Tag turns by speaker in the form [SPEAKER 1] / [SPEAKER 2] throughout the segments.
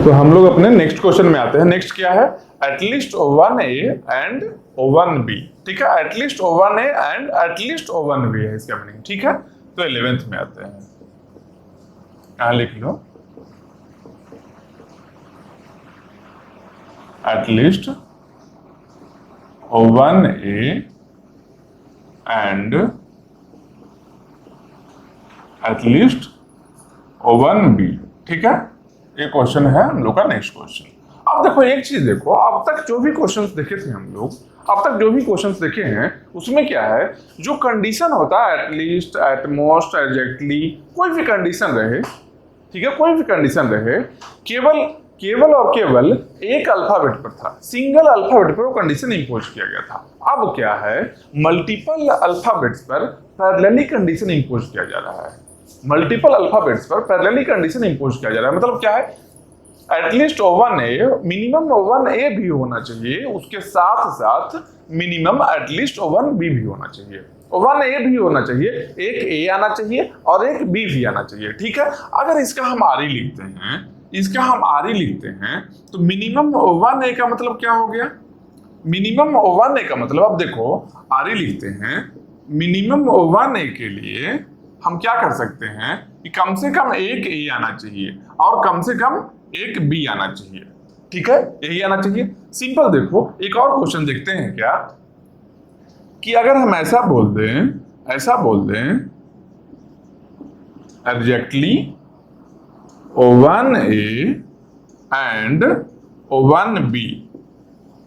[SPEAKER 1] तो हम लोग अपने नेक्स्ट क्वेश्चन में आते हैं। नेक्स्ट क्या है? At least O1A and O1B। ठीक है, at least O1A and at least O1B है इसका मीनिंग। ठीक है, तो 11th में आते हैं। यहां लिख लो at least O1A and at least O1B। ठीक है, ये क्वेश्चन है हम लोग का नेक्स्ट क्वेश्चन। अब देखो एक चीज देखो, अब तक जो भी क्वेश्चंस देखे थे हम लोग, अब तक जो भी क्वेश्चंस देखे हैं उसमें क्या है, जो कंडीशन होता है एटलीस्ट, एटमोस्ट, एग्जैक्टली, कोई भी कंडीशन रहे, ठीक है, कोई भी कंडीशन रहे, केवल और केवल एक अल्फाबेट पर था, सिंगल अल्फाबेट पर वो कंडीशन इंपोज किया गया था। अब क्या है, मल्टीपल अल्फाबेट्स पर पैरेलली कंडीशन इंपोज किया जा रहा है। मल्टीपल अल्फाबेट्स पर पैरेलली कंडीशन इंपोज किया जा रहा है। मतलब क्या है, एटलीस्ट O1A, मिनिमम O1A भी होना चाहिए, उसके साथ साथ मिनिमम एटलीस्ट O1B भी होना चाहिए। O1A भी होना चाहिए, एक A आना चाहिए और एक B भी आना चाहिए। ठीक है, अगर इसका हम RE लिखते हैं, इसका हम RE लिखते हैं, तो मिनिमम O1A का मतलब क्या हो गया? मिनिमम O1A का मतलब, अब देखो RE लिखते हैं, मिनिमम O1A के लिए हम क्या कर सकते हैं कि कम से कम एक A आना चाहिए और कम से कम एक B आना चाहिए। ठीक है, यही आना चाहिए। सिंपल देखो, एक और क्वेश्चन देखते हैं क्या, कि अगर हम ऐसा बोल दें exactly O1A and O1B,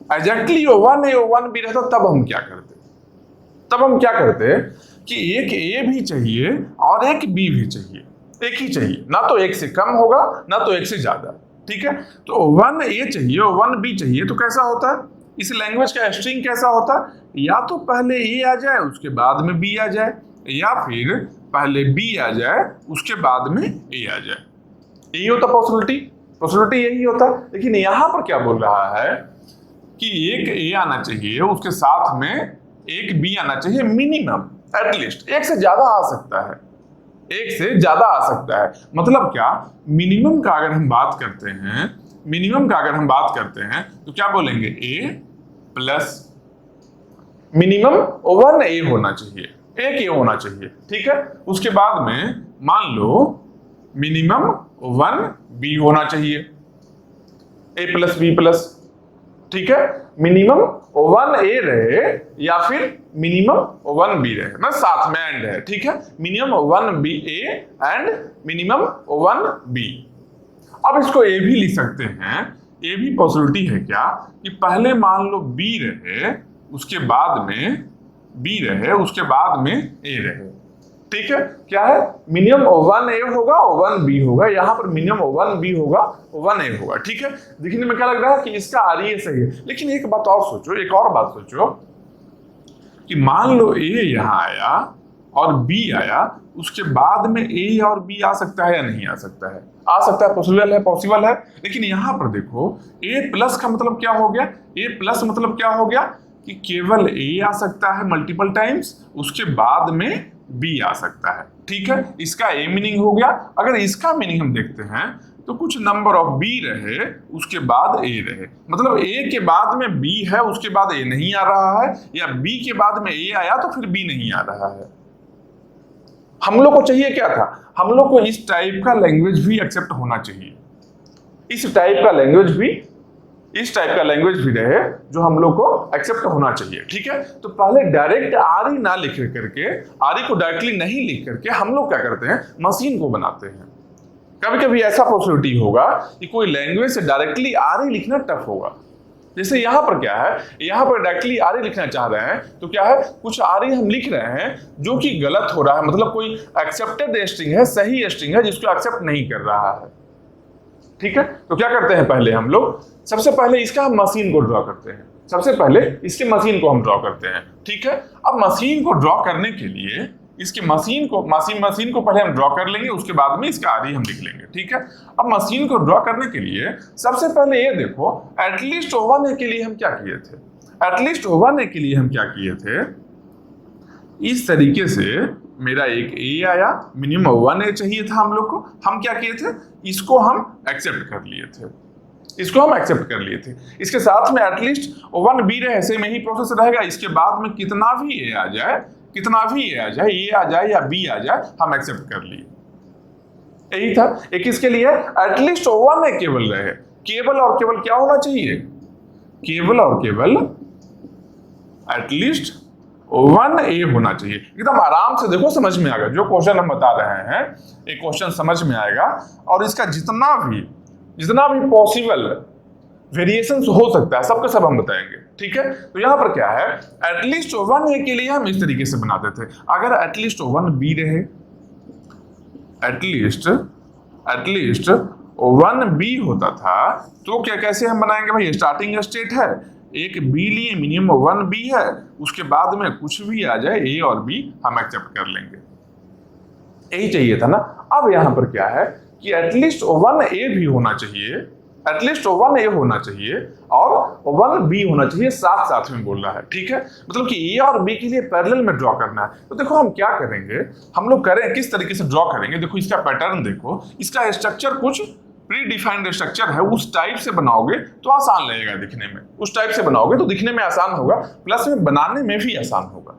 [SPEAKER 1] exactly O1A O1B रहता, तब हम क्या करते कि एक A भी चाहिए और एक B भी चाहिए, एक ही चाहिए, ना तो एक से कम होगा ना तो एक से ज्यादा। ठीक है, तो O1A चाहिए, O1B चाहिए, तो कैसा होता है इस लैंग्वेज का स्ट्रिंग कैसा होता है, या तो पहले A आ जाए उसके बाद में B आ जाए, या फिर पहले B आ जाए उसके बाद में A आ जाए। यही होता पॉसिबिलिटी यही होता। लेकिन यहां पर क्या बोल रहा है कि एक A आना चाहिए, उसके साथ में एक B आना चाहिए, मिनिमम, एटलीस्ट एक से ज्यादा आ सकता है, एक से ज्यादा आ सकता है। मतलब क्या, मिनिमम का अगर हम बात करते हैं, तो क्या बोलेंगे, A प्लस मिनिमम O1A होना चाहिए, एक A होना चाहिए। ठीक है, उसके बाद में मान लो मिनिमम O1B होना चाहिए, A प्लस B प्लस। ठीक है, मिनिमम O1A रहे या फिर मिनिमम O1B रहे, ना साथ में एंड है। ठीक है, minimum O1A and minimum O1B। अब इसको A भी लिख सकते हैं, ये भी पॉसिबिलिटी है क्या, कि पहले मान लो B रहे, उसके बाद में B रहे, उसके बाद में A रहे। ठीक है, क्या है, मिनिमम O1A होगा, O1B होगा, यहां पर मिनिमम O1B होगा, O1A होगा। ठीक है, देखने में क्या लग रहा है कि इसका RE सही है। लेकिन एक बात और सोचो, एक और बात सोचो कि मान लो A यहां आया और B आया, उसके बाद में A और B आ सकता है या नहीं आ सकता है? आ सकता है, पॉसिबल है। लेकिन यहां पर देखो, A प्लस का मतलब क्या हो गया, A प्लस मतलब क्या हो गया कि केवल A आ सकता है मल्टीपल टाइम्स, उसके बाद में B आ सकता है। ठीक है, इसका A मीनिंग हो गया। अगर इसका मीनिंग हम देखते हैं तो कुछ नंबर ऑफ B रहे उसके बाद A रहे, मतलब A के बाद में B है उसके बाद A नहीं आ रहा है, या B के बाद में A आया तो फिर B नहीं आ रहा है। हम लोग को चाहिए क्या था, हम लोग को इस टाइप का लैंग्वेज भी एक्सेप्ट होना चाहिए, इस टाइप का लैंग्वेज भी रहे जो हम लोग को एक्सेप्ट होना चाहिए। ठीक है, तो पहले डायरेक्ट RE ना लिख करके, RE को डायरेक्टली नहीं लिख करके हम लोग क्या करते हैं, मशीन को बनाते हैं। कभी कभी ऐसा पॉसिबिलिटी होगा कि कोई लैंग्वेज से डायरेक्टली RE लिखना टफ होगा। जैसे यहाँ पर क्या है, यहाँ पर डायरेक्टली RE लिखना चाह रहे हैं, तो क्या है, कुछ RE हम लिख रहे हैं जो कि गलत हो रहा है, मतलब कोई एक्सेप्टेड स्ट्रिंग है, सही स्ट्रिंग है जिसको एक्सेप्ट नहीं कर रहा है। ठीक है, तो क्या करते हैं, पहले हम लोग सबसे पहले इसका हम मशीन को ड्रॉ करते हैं, सबसे पहले इसके मशीन को हम ड्रॉ करते हैं। ठीक है, अब मशीन को ड्रॉ करने के लिए इसके मशीन को पहले हम ड्रॉ कर लेंगे, उसके बाद में इसका RE हम लिख लेंगे। ठीक है, अब मशीन को ड्रॉ करने के लिए सबसे पहले ये देखो, एटलीस्ट O1A के लिए हम क्या किए थे, इस तरीके से मेरा एक A आया, मिनिमम O1A चाहिए था हम लोग को, हम क्या किए थे, इसको हम एक्सेप्ट कर लिए थे। इसको हम एक्सेप्ट कर लिए थे। इसके साथ में एटलीस्ट 1 बी रहे, ऐसे में ही प्रोसेस रहेगा। इसके बाद में कितना भी ए आ जाए, कितना भी ए आ जाए, ए आ जाए या बी आ जाए, हम एक्सेप्ट कर लिए। यही था। एक इसके लिए एटलीस्ट 1 ए केवल रहे, केवल और केवल क्या होना चाहिए, केवल और केवल एटलीस्ट 1 ए होना चाहिए। एकदम आराम से देखो, समझ में आएगा जो क्वेश्चन हम बता रहे हैं, एक क्वेश्चन समझ में आएगा और इसका जितना भी पॉसिबल वेरिएशंस हो सकता है सबका सब हम बताएंगे। ठीक है, तो यहां पर क्या है, एटलीस्ट 1 ए के लिए हम इस तरीके से बनाते थे। अगर एटलीस्ट 1 बी रहे, एटलीस्ट 1 बी होता था तो क्या कैसे हम बनाएंगे भाई, स्टार्टिंग स्टेट है, एक बी लिए, मिनिमम 1 बी है, उसके बाद में कुछ भी आ जाए ए और बी हम एक्सेप्ट कर लेंगे। यही चाहिए था ना। अब यहां पर क्या है कि एटलीस्ट 1 ए भी होना चाहिए, एटलीस्ट 1 ए होना चाहिए और 1 बी होना चाहिए, साथ साथ में बोल रहा है। ठीक है, मतलब कि ए और बी के लिए पैरेलल में ड्रॉ करना है। तो देखो हम क्या करेंगे, हम लोग करें किस तरीके से ड्रॉ करेंगे। देखो इसका पैटर्न देखो, इसका स्ट्रक्चर कुछ प्री डिफाइंड स्ट्रक्चर है, उस टाइप से बनाओगे तो आसान लगेगा दिखने में, उस टाइप से बनाओगे तो दिखने में आसान होगा, प्लस में बनाने में भी आसान होगा,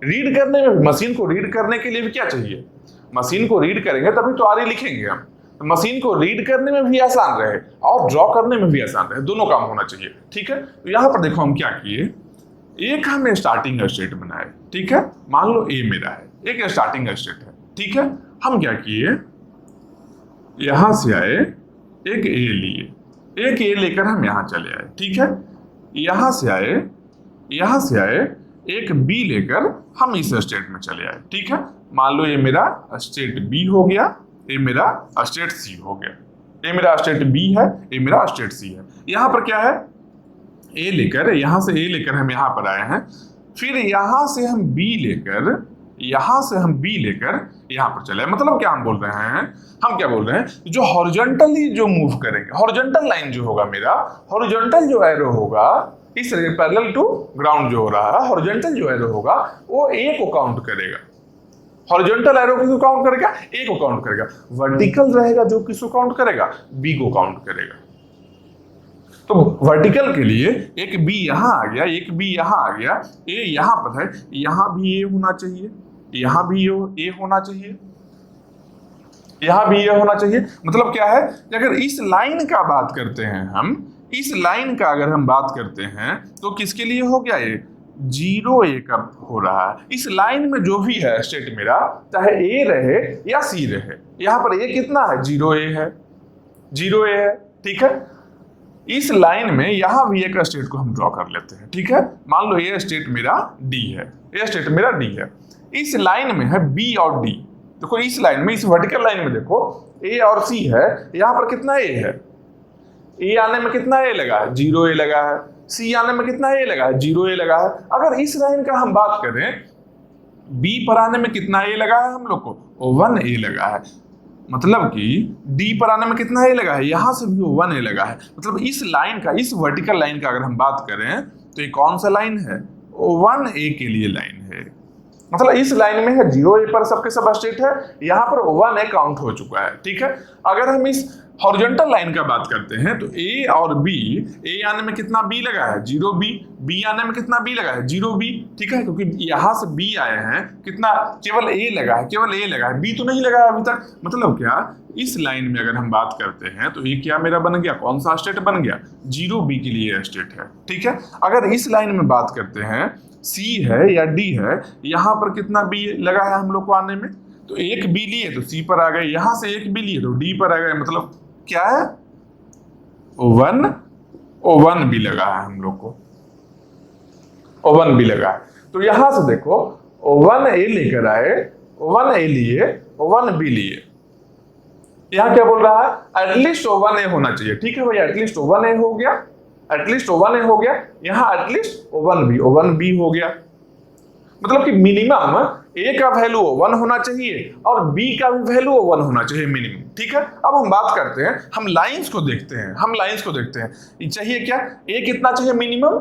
[SPEAKER 1] रीड करने में भी। मशीन को रीड करने के लिए भी क्या चाहिए, मशीन को रीड करेंगे तभी तो आगे लिखेंगे हम। तो मशीन को रीड करने में भी आसान रहे और ड्रॉ करने में भी आसान रहे, दोनों काम होना चाहिए। ठीक है, तो यहां पर देखो हम क्या किए, एक हमने स्टार्टिंग स्टेट बनाए। ठीक है, मान लो ए मेरा है, एक स्टार्टिंग स्टेट है। ठीक है, हम क्या किए, यहां से आए, एक ए लिए, एक ए लेकर हम यहां चले आए। ठीक है, यहां से आए एक बी लेकर हम इस स्टेट में चले आए। ठीक है, मान लो ये मेरा स्टेट बी हो गया, ये मेरा स्टेट सी हो गया, ये मेरा स्टेट बी है, ये मेरा स्टेट सी है। यहां पर क्या है, ए लेकर, यहां से ए लेकर हम यहां पर आए हैं, फिर यहां से हम बी लेकर, यहां से हम बी लेकर यहां पर चले। मतलब क्या हम बोल रहे हैं, हम क्या बोल रहे हैं, जो हॉरिजॉन्टली जो मूव करेंगे, हॉरिजॉन्टल लाइन जो होगा मेरा, हॉरिजॉन्टल जो एरो होगा इस पैरेलल टू ग्राउंड जो हो रहा है, हॉरिजॉन्टल जो एरो होगा वो ए को काउंट करेगा। हॉरिजॉन्टल एरो किसको काउंट करेगा, ए को काउंट करेगा। वर्टिकल रहेगा जो किसको काउंट करेगा, बी को काउंट करेगा। तो वर्टिकल के लिए एक बी यहां आ गया, एक बी यहां आ गया, ए यहां पर है, यहां भी ए होना चाहिए, यहां भी ए होना चाहिए, यहां भी ये होना चाहिए। मतलब क्या है कि अगर इस लाइन का बात करते हैं हम, इस लाइन का अगर हम बात करते हैं तो किसके लिए हो गया, ये 0 ए का हो रहा है। इस लाइन में जो भी है स्टेट मेरा, चाहे ए रहे या सी रहे, यहां पर ए कितना है, 0 ए है, 0 ए है। ठीक है, इस लाइन में यहां भी एक स्टेट को हम ड्रॉ कर लेते हैं। ठीक है, मान लो ये स्टेट मेरा डी है, ये स्टेट मेरा डी है, इस लाइन में है बी और डी। देखो इस लाइन में, इस वर्टिकल लाइन में देखो ए और सी है, यहां पर कितना ए है, ए आने में कितना ए लगा है, 0 ए लगा है, सी आने में कितना ए लगा है, 0 ए लगा है। अगर इस लाइन का हम बात करें, बी पर आने में कितना ए लगा है हम लोग को, 1 ए लगा है। मतलब कि डी पर आने में कितना ए लगा है, यहां से भी 1 ए लगा है। मतलब इस लाइन का, इस वर्टिकल लाइन का अगर हम बात करें तो ये कौन सा लाइन है, 1 ए के लिए लाइन है। मतलब इस लाइन में है 0 ए पर सबके सब स्टेट है, यहाँ पर 1 ए काउंट हो चुका है। ठीक है, अगर हम इस हॉरिजॉन्टल लाइन का बात करते हैं तो ए और बी, ए आने में कितना बी लगा है, 0 बी, बी आने में कितना बी लगा है, 0 बी। ठीक है, क्योंकि यहाँ से बी आए हैं, कितना, केवल ए लगा है, केवल ए लगा है, बी तो नहीं लगा है अभी तक। मतलब क्या, इस लाइन में अगर हम बात करते हैं तो ये क्या मेरा बन गया, कौन सा स्टेट बन गया, 0 बी के लिए स्टेट है। ठीक है, अगर इस लाइन में बात करते हैं, सी है या डी है, यहाँ पर कितना बी लगा है हम लोग को आने में, तो एक बी लिए तो सी पर आ गए, यहाँ से एक बी लिए तो डी पर आ गए। मतलब क्या है, 1 भी लगा है हम लोग को, 1 भी लगा है। तो यहां से देखो 1 ए लेकर आए, 1 ए लिए, 1 बी लिए। यहां क्या बोल रहा है, एटलीस्ट 1 ए होना चाहिए। ठीक है भाई, एटलीस्ट 1 ए हो गया, एटलीस्ट 1 ए हो गया, यहां एटलीस्ट 1 बी हो गया। मतलब कि मिनिमम ए का वैल्यू 1 होना चाहिए और बी का भी वैल्यू 1 होना चाहिए मिनिमम। ठीक है, अब हम बात करते हैं, हम लाइंस को देखते हैं, हम लाइंस को देखते हैं। चाहिए क्या, ए कितना चाहिए मिनिमम,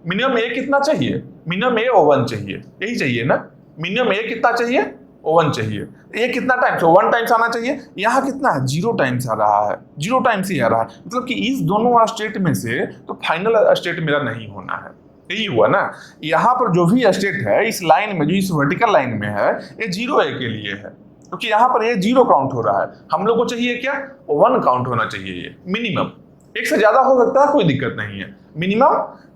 [SPEAKER 1] मिनिमम ए कितना चाहिए, मिनिमम ए 1 चाहिए, यही चाहिए ना। मिनिमम ए कितना चाहिए, O1 चाहिए। ये कितना टाइम्स, 1 टाइम्स आना चाहिए। यहाँ कितना है, 0 टाइम्स आ रहा है, 0 टाइम्स ही आ रहा है। मतलब कि इस दोनों स्टेट में से तो फाइनल स्टेट मेरा नहीं होना है। यही हुआ ना। यहाँ पर जो भी स्टेट है इस लाइन में, जो इस वर्टिकल लाइन में है, ये 0 ए के लिए है, क्योंकि यहाँ पर ये 0 काउंट हो रहा है। हम लोग को चाहिए क्या, 1 काउंट होना चाहिए। ये मिनिमम, एक से ज्यादा हो सकता है, कोई दिक्कत नहीं है।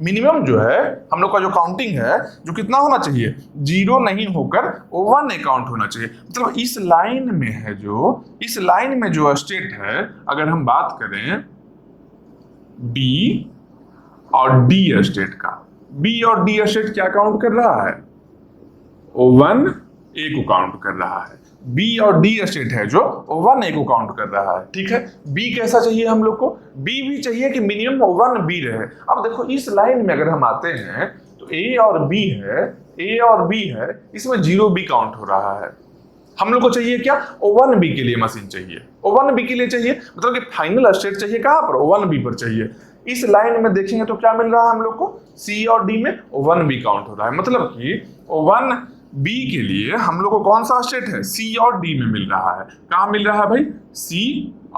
[SPEAKER 1] मिनिमम जो है हम लोग का जो काउंटिंग है, जो कितना होना चाहिए, 0 नहीं होकर 1 काउंट होना चाहिए। मतलब इस लाइन में है, जो इस लाइन में जो स्टेट है, अगर हम बात करें B और D स्टेट का, B और D स्टेट क्या काउंट कर रहा है, O1 A को काउंट कर रहा है। B और D स्टेट है जो O1 A को काउंट कर रहा है। ठीक है, B कैसा चाहिए हम लोग को, B भी चाहिए कि मिनिमम O1 B रहे। अब देखो इस लाइन में अगर हम आते हैं तो A और B है, A और B है, इसमें 0 B काउंट हो रहा है। हम लोग को चाहिए क्या, O1 B के लिए मशीन चाहिए, O1 B के लिए चाहिए, मतलब कि फाइनल स्टेट चाहिए कहाँ पर, O1 B पर चाहिए। इस लाइन में देखेंगे तो क्या मिल रहा है हम लोग को, C और D में O1 B काउंट हो रहा है। मतलब कि O1 B के लिए हम लोग को कौन सा स्टेट है, C और D में मिल रहा है। कहाँ मिल रहा है भाई, C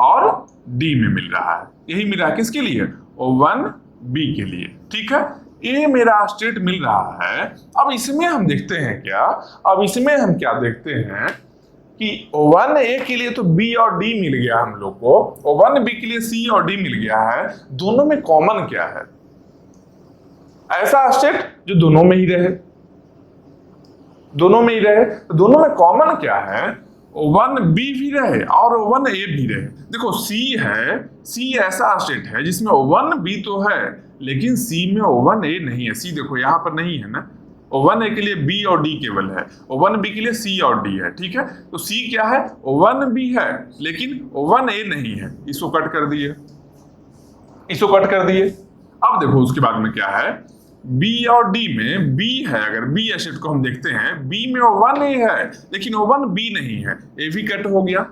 [SPEAKER 1] और D में मिल रहा है। यही मिल रहा है किसके लिए, O1 B के लिए। ठीक है, ये मेरा स्टेट मिल रहा है। अब इसमें हम देखते हैं क्या, अब इसमें हम क्या देखते हैं कि O1 A के लिए तो B और D मिल गया हम लोग को, O1 B के लिए C और D मिल गया है। दोनों में कॉमन क्या है, ऐसा स्टेट जो दोनों में ही रहे, दोनों में ही रहे। तो दोनों में कॉमन क्या है, O1 B भी रहे और O1 A भी रहे। देखो C है, C ऐसा स्टेट है जिसमें O1 B तो है लेकिन C में O1 A नहीं है। C देखो यहाँ पर नहीं है ना, O1 A के लिए B और D केवल है, O1 B के लिए C और D है। ठीक है, तो C क्या है, O1 B है लेकिन O1 A नहीं है। इसको कट कर दिए, इसको कट कर दिए। अब देखो उसके बाद में क्या है, B और D में B है, अगर B स्टेट को हम देखते हैं, B में O1 A है लेकिन O1 B नहीं है, A भी कट हो गया।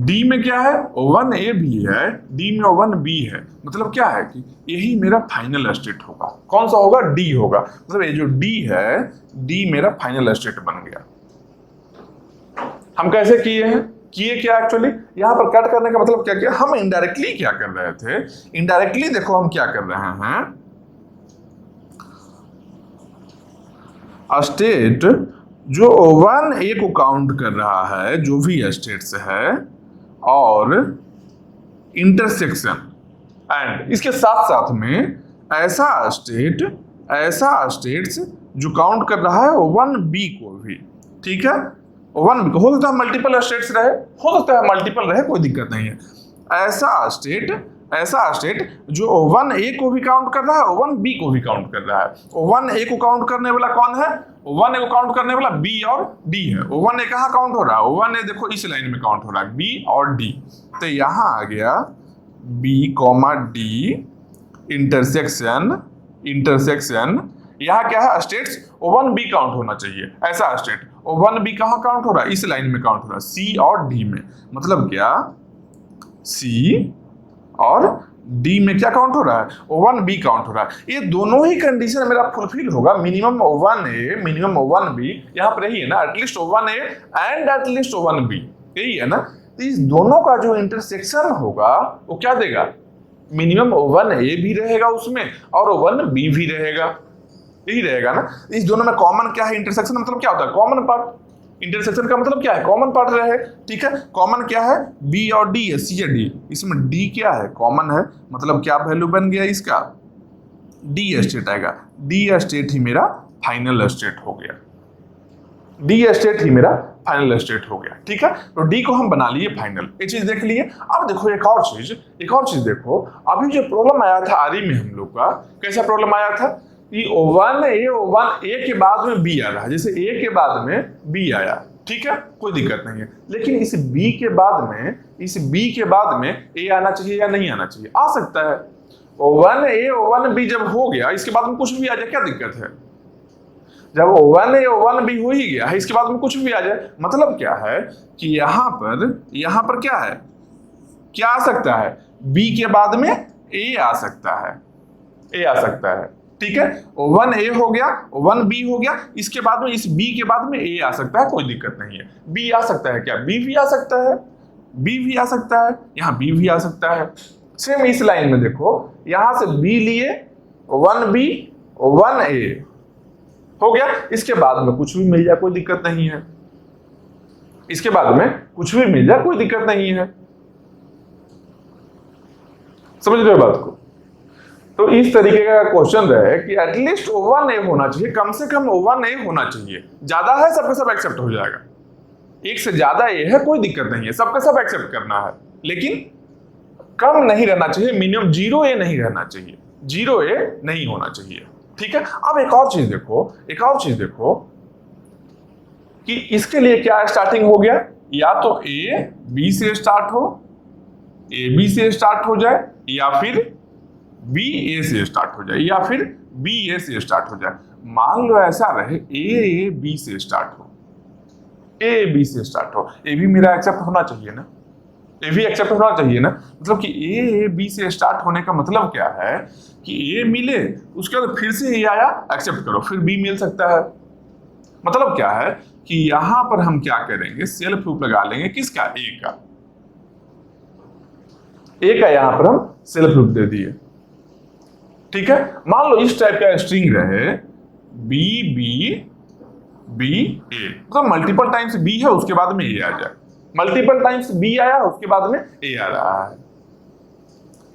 [SPEAKER 1] D में क्या है, O1 A भी है, D में O1 B है। मतलब क्या है कि यही मेरा फाइनल स्टेट होगा। कौन सा होगा, D होगा। मतलब ये जो D है, D मेरा फाइनल स्टेट बन गया। हम कैसे किए हैं, किए क्या एक्चुअली, यहाँ पर कट करने का मतलब क्या किया, हम इनडायरेक्टली क्या कर रहे थे, इनडायरेक्टली देखो हम क्या कर रहे हैं, स्टेट जो O1 A को काउंट कर रहा है, जो भी स्टेट्स है, और इंटरसेक्शन, एंड इसके साथ साथ में ऐसा स्टेट्स जो काउंट कर रहा है O1 B को भी। ठीक है, O1 B को, हो सकता है मल्टीपल स्टेट्स रहे, हो सकता है मल्टीपल रहे, कोई दिक्कत नहीं है। ऐसा स्टेट जो O1 A को भी काउंट कर रहा है, O1 B को भी काउंट कर रहा है। O1 A को काउंट करने वाला कौन है, O1 A को काउंट करने वाला B और D है। O1 A कहाँ काउंट हो रहा है, O1 A देखो इस लाइन में काउंट हो रहा है, B और D। तो यहाँ आ गया B, D इंटरसेक्शन। यहाँ क्या है, स्टेट्स O1 B काउंट होना चाहिए। ऐसा स्टेट O1 B कहाँ काउंट हो रहा है, इस लाइन में काउंट हो रहा है, C और D में। मतलब क्या, C और D में क्या काउंट हो रहा है, O1 B काउंट हो रहा है। ये दोनों ही कंडीशन मेरा फुलफिल होगा, minimum O1 A minimum O1 B। यहाँ पर यही है ना, at least O1 A and at least O1 B, यही है ना। तो इस दोनों का जो इंटरसेक्शन होगा वो क्या देगा, मिनिमम O1 A भी रहेगा उसमें और O1 B भी रहेगा, यही रहेगा ना। इस दोनों में कॉमन क्या है, इंटरसेक्शन मतलब क्या होता है, कॉमन पार्ट। इंटरसेक्शन का मतलब क्या है, कॉमन पार्ट रहे। ठीक है, कॉमन क्या है, B और D है, C और D, इसमें D क्या है, कॉमन है। मतलब क्या वैल्यू बन गया इसका, D स्टेट आएगा। D स्टेट ही मेरा फाइनल स्टेट हो गया, D स्टेट ही मेरा फाइनल स्टेट हो गया। ठीक है, तो D को हम बना लिए फाइनल, ये चीज देख लिए। अब देखो एक और चीज देखो, अभी जो प्रॉब्लम आया था आरी में हम लोग का, कैसा प्रॉब्लम आया था कि O1 A के बाद में B आ रहा है, जैसे A के बाद में B आया। ठीक है, कोई दिक्कत नहीं है, लेकिन इस B के बाद में A आना चाहिए या नहीं आना चाहिए, आ सकता है। O1 A O1 B जब हो गया, इसके बाद में कुछ भी आ जाए, क्या दिक्कत है। जब O1 A O1 B हो ही गया है, इसके बाद में कुछ भी आ जाए, मतलब क्या है कि यहाँ पर क्या है, क्या आ सकता है, B के बाद में A आ सकता है, ठीक है, O1A हो गया, O1B हो गया, इसके बाद में इस B के बाद में A आ सकता है, कोई दिक्कत नहीं है। B आ सकता है क्या? B भी आ सकता है, B भी आ सकता है, यहाँ B भी आ सकता है। सेम इस लाइन में देखो, यहां से B लिए, 1B 1A हो गया, इसके बाद में कुछ भी मिल जाए कोई दिक्कत नहीं है, इसके बाद में कुछ भी मिल जाए कोई दिक्कत नहीं है। समझ रहे हो बात को? तो इस तरीके का क्वेश्चन रहे कि एटलीस्ट O1A होना चाहिए, कम से कम O1A होना चाहिए। ज्यादा है सबके सब एक्सेप्ट हो जाएगा, एक से ज्यादा ए है कोई दिक्कत नहीं है, सबके सब एक्सेप्ट करना है, लेकिन कम नहीं रहना चाहिए, मिनिमम 0A नहीं रहना चाहिए, 0A नहीं होना चाहिए। ठीक है, अब एक और चीज देखो, एक और चीज देखो कि इसके लिए क्या स्टार्टिंग हो गया, या तो A B से स्टार्ट हो, A B से स्टार्ट हो जाए, या फिर B A से स्टार्ट हो जाए, या फिर B A से स्टार्ट हो जाए। मान लो ऐसा रहे A B से स्टार्ट हो, A B से स्टार्ट हो, A भी मेरा एक्सेप्ट होना चाहिए ना, A भी एक्सेप्ट होना चाहिए ना। मतलब कि A B से स्टार्ट होने का मतलब क्या है कि A मिले, उसके बाद फिर से A आया, एक्सेप्ट करो, फिर B मिल सकता है। मतलब क्या है कि यहां पर हम क्या करेंगे, सेल्फ प्रूफ लगा लेंगे, किसका? A का, A का यहां पर हम सेल्फ प्रूफ दे दिए। ठीक है, मान लो इस टाइप का स्ट्रिंग रहे B B B A, मतलब मल्टीपल टाइम्स B है, उसके बाद में A आ जाए, मल्टीपल टाइम्स B आया, उसके बाद में A आ रहा है।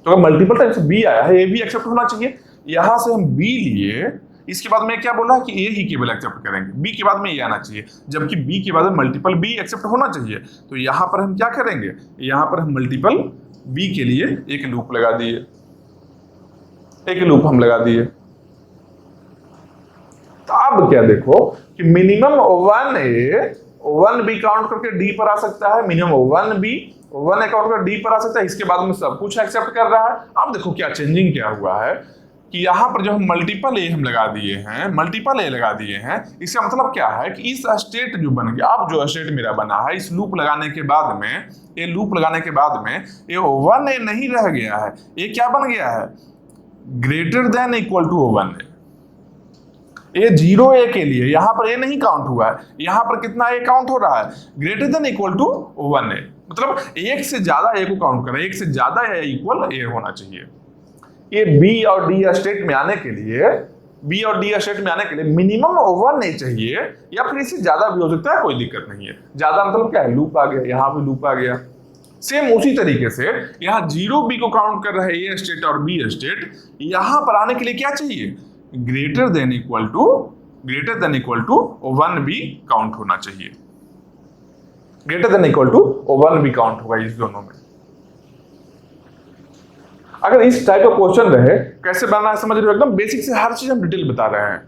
[SPEAKER 1] तो अगर मल्टीपल टाइम्स B आया है, A भी एक्सेप्ट होना चाहिए। यहां से हम B लिए, इसके बाद में क्या बोला है कि A ही केवल एक्सेप्ट करेंगे, B के बाद में A आना चाहिए, जबकि B के बाद में मल्टीपल B एक्सेप्ट होना चाहिए। तो यहां पर हम क्या करेंगे, यहां पर हम मल्टीपल B के लिए एक लूप लगा दिए, एक लूप हम लगा दिए। तो अब क्या देखो कि मिनिमम O1A O1B काउंट करके D पर आ सकता है, मिनिमम O1B O1A काउंट करके D पर आ सकता है, इसके बाद में सब कुछ एक्सेप्ट कर रहा है। अब देखो क्या चेंजिंग क्या हुआ है कि यहां पर जो हम मल्टीपल A हम लगा दिए हैं, मल्टीपल A लगा दिए हैं, इसका मतलब क्या है कि इस स्टेट जो बन गया, अब जो स्टेट मेरा बना है, इस लूप लगाने के बाद में, ये लूप लगाने के बाद में ये O1A नहीं रह गया है, ये क्या बन गया है, greater than equal to O1A। ये 0A के लिए यहां पर A नहीं काउंट हुआ है, यहां पर कितना A काउंट हो रहा है, greater than equal to O1A, मतलब एक से ज्यादा A को काउंट करें, एक से ज्यादा A इक्वल A होना चाहिए। ये B और D स्टेट में आने के लिए, B और D स्टेट में आने के लिए मिनिमम O1A चाहिए, या फिर इससे ज्यादा भी हो सकता है, कोई दिक्कत नहीं है। ज्यादा मतलब क्या है, लूप आ गया, यहां पे लूप आ गया। सेम उसी तरीके से यहाँ 0B को काउंट कर रहे A स्टेट और B स्टेट, यहां पर आने के लिए क्या चाहिए, greater than equal to O1B count होना चाहिए, greater than equal to O1B count होगा इस दोनों में। अगर इस टाइप का क्वेश्चन रहे, कैसे बनाना है समझ रहे हो, एकदम बेसिक से हर चीज हम डिटेल बता रहे हैं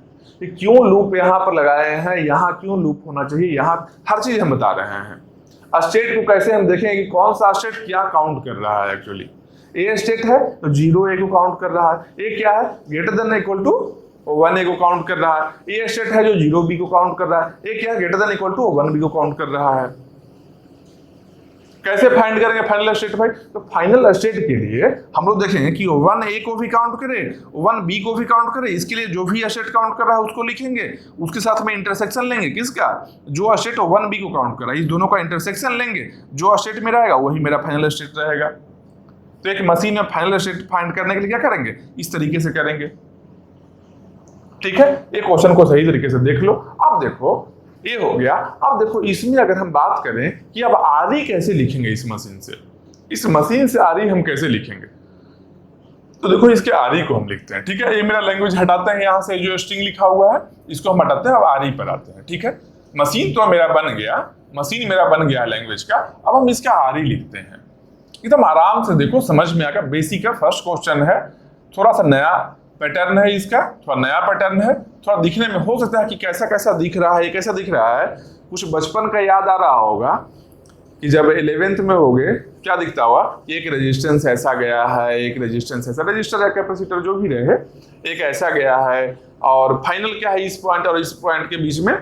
[SPEAKER 1] कि क्यों लूप यहां पर लगाए हैं, यहां क्यों लूप होना चाहिए, यहां हर चीज हम बता रहे हैं। स्टेट को कैसे हम देखेंगे कि कौन सा स्टेट क्या काउंट कर रहा है। एक्चुअली A स्टेट है तो 0A को काउंट कर रहा है, A क्या है, greater than equal to O1A को काउंट कर रहा है। A स्टेट है जो 0B को काउंट कर रहा है, A क्या है, greater than equal to O1B को काउंट कर रहा है। कैसे फाइंड करेंगे फाइनल स्टेट भाई, तो फाइनल स्टेट के लिए हम लोग देखेंगे कि O1A को भी काउंट करे, O1B को भी काउंट करे, इसके लिए जो भी स्टेट काउंट कर रहा है उसको लिखेंगे, उसके साथ में इंटरसेक्शन लेंगे, किसका, जो स्टेट O1B को काउंट कर रहा है, इस दोनों का इंटरसेक्शन लेंगे, जो स्टेट में रहेगा वही मेरा फाइनल स्टेट रहेगा। तो एक मशीन में फाइनल स्टेट फाइंड करने के लिए क्या करेंगे, इस तरीके से करेंगे। ठीक है, ये क्वेश्चन को सही तरीके से देख लो। अब देखो ये हो गया। अब देखो इसमें अगर हम बात करें कि अब आरी कैसे लिखेंगे, इस मशीन से आरी हम कैसे लिखेंगे, तो देखो इसके आरी को हम लिखते हैं। ठीक है, ये मेरा लैंग्वेज हटाते हैं, यहाँ से जो स्ट्रिंग लिखा हुआ है इसको हम हटाते हैं, अब आरी पर आते हैं। ठीक है, मशीन तो मेरा बन गया लैंग्वेज का, अब हम इसका आरी लिखते हैं। एकदम आराम से देखो, समझ में आएगा, बेसिक का फर्स्ट क्वेश्चन है, थोड़ा सा नया पैटर्न है इसका, थोड़ा नया पैटर्न है, थोड़ा दिखने में हो सकता है कि कैसा कैसा दिख रहा है, कैसा दिख रहा है, कुछ बचपन का याद आ रहा होगा कि जब 11th में होगे क्या दिखता हुआ, एक रेजिस्टेंस ऐसा गया है, एक रेजिस्टेंस ऐसा, रजिस्टर या कैपेसिटर जो भी रहे, एक ऐसा गया है, और फाइनल क्या है, इस पॉइंट और इस पॉइंट के बीच में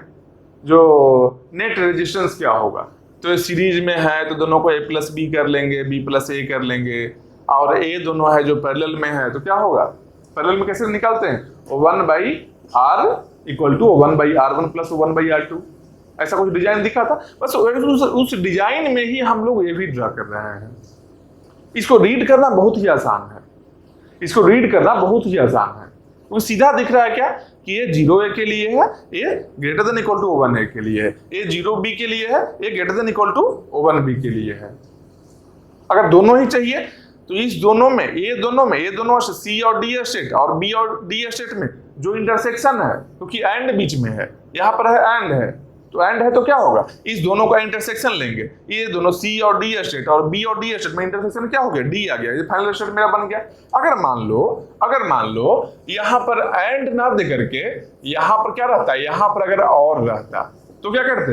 [SPEAKER 1] जो नेट रेजिस्टेंस क्या होगा। तो ये सीरीज में है तो दोनों को A+B कर लेंगे, B+A कर लेंगे, और A दोनों है जो पैरेलल में है तो क्या होगा, पैरेलल में कैसे निकालते हैं, O1 by R equal to O1 by R1 plus O1 by R2। ऐसा कुछ डिजाइन दिखा था, बस उस डिजाइन में ही हम लोग ये भी ड्रा कर रहे हैं। इसको रीड करना बहुत ही आसान है, इसको रीड करना बहुत ही आसान है। वो सीधा दिख रहा है क्या कि ये 0A के लिए है, ये greater than equal to O1A के लिए है, ये 0B के लिए है, ये greater than equal to O1B के लिए है। अगर दोनों ही चाहिए तो इस दोनों में ये दोनों C और D स्टेट और B और D स्टेट में जो इंटरसेक्शन है, क्योंकि एंड बीच में है, यहाँ पर है एंड है, तो एंड है तो क्या होगा, इस दोनों का इंटरसेक्शन लेंगे, ये दोनों C और D स्टेट और B और D स्टेट में इंटरसेक्शन क्या हो गया, D आ गया, ये फाइनल स्टेट मेरा बन गया। अगर मान लो यहाँ पर एंड ना दे करके यहाँ पर क्या रहता है, यहाँ पर अगर और रहता तो क्या करते,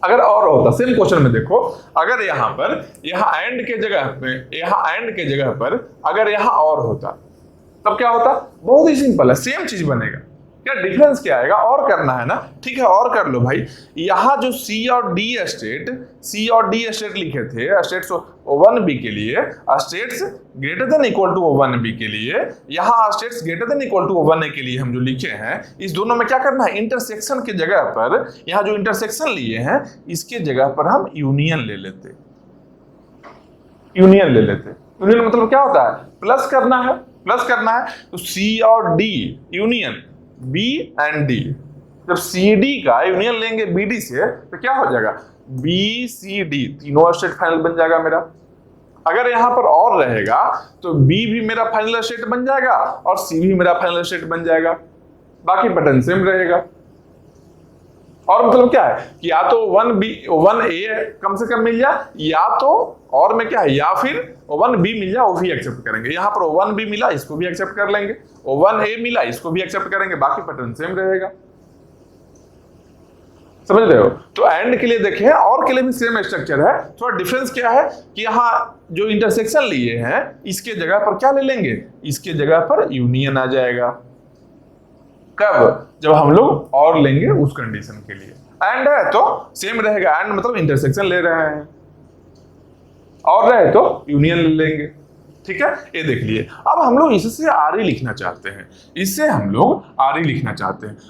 [SPEAKER 1] अगर और होता, सेम क्वेश्चन में देखो, अगर यहाँ एंड के जगह पर अगर यहाँ और होता तब क्या होता, बहुत ही सिंपल है, सेम चीज बनेगा। क्या डिफरेंस क्या आएगा, और करना है ना, ठीक है और कर लो भाई। यहाँ जो C और D स्टेट लिखे थे, स्टेट्स O1B के लिए, states greater than equal to O1B के लिए, यहाँ states greater than equal to O1A के लिए हम जो लिखे हैं, इस दोनों में क्या करना है, इंटरसेक्शन की जगह पर, यहाँ जो इंटरसेक्शन लिए हैं इसके जगह पर हम यूनियन ले लेते। यूनियन मतलब क्या होता है, प्लस करना है, तो C और D union B and D, जब CD का यूनियन लेंगे BD से तो क्या हो जाएगा, BCD, तीनों स्टेट फाइनल बन जाएगा मेरा। अगर यहाँ पर और रहेगा तो B भी मेरा फाइनल स्टेट बन जाएगा और C भी मेरा फाइनल स्टेट बन जाएगा, बाकी पैटर्न सेम रहेगा। और मतलब क्या है कि या तो 1A कम से कम मिल जाए, या तो और में क्या है, या फिर 1B मिल जाए, वो भी एक्सेप्ट करेंगे। यहाँ पर 1B मिला, इसको भी एक्सेप्ट कर लेंगे, 1A मिला, इसको भी एक्सेप्ट करेंगे, बाकी पैटर्न सेम रहेगा। समझ रहे हो? तो एंड के लिए देखें, और के लिए भी सेम स्ट्रक्चर है, थोड़ा डिफरेंस क्या है कि यहाँ जो इंटरसेक्शन लिए हैं इसके जगह पर क्या ले लेंगे, इसके जगह पर यूनियन आ जाएगा। कब, जब हम लोग और लेंगे उस कंडीशन के लिए। एंड है तो सेम रहेगा, एंड मतलब इंटरसेक्शन ले रहे हैं, और रहे तो यूनियन ले लेंगे। ठीक है, ये देख लिए। अब हम लोग इससे आर ई लिखना चाहते हैं,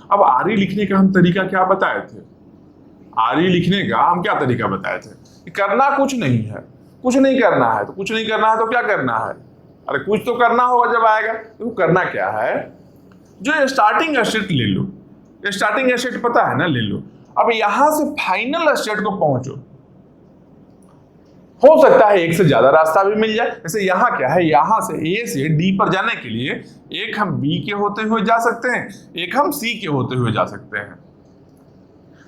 [SPEAKER 1] अब आर ई लिखने का हम तरीका क्या बताए थे, आर ई लिखने का हम क्या तरीका बताए थे, करना कुछ नहीं है, कुछ नहीं करना है तो क्या करना है, अरे कुछ तो करना होगा जब आएगा। तो करना क्या है, जो स्टार्टिंग स्टेट ले लो, स्टार्टिंग स्टेट पता है ना, ले लो। अब यहां से फाइनल स्टेट को पहुंचो, हो सकता है एक से ज्यादा रास्ता भी मिल जाए। जैसे यहाँ क्या है, यहाँ से A से D पर जाने के लिए एक हम B के होते हुए जा सकते हैं, एक हम C के होते हुए जा सकते हैं।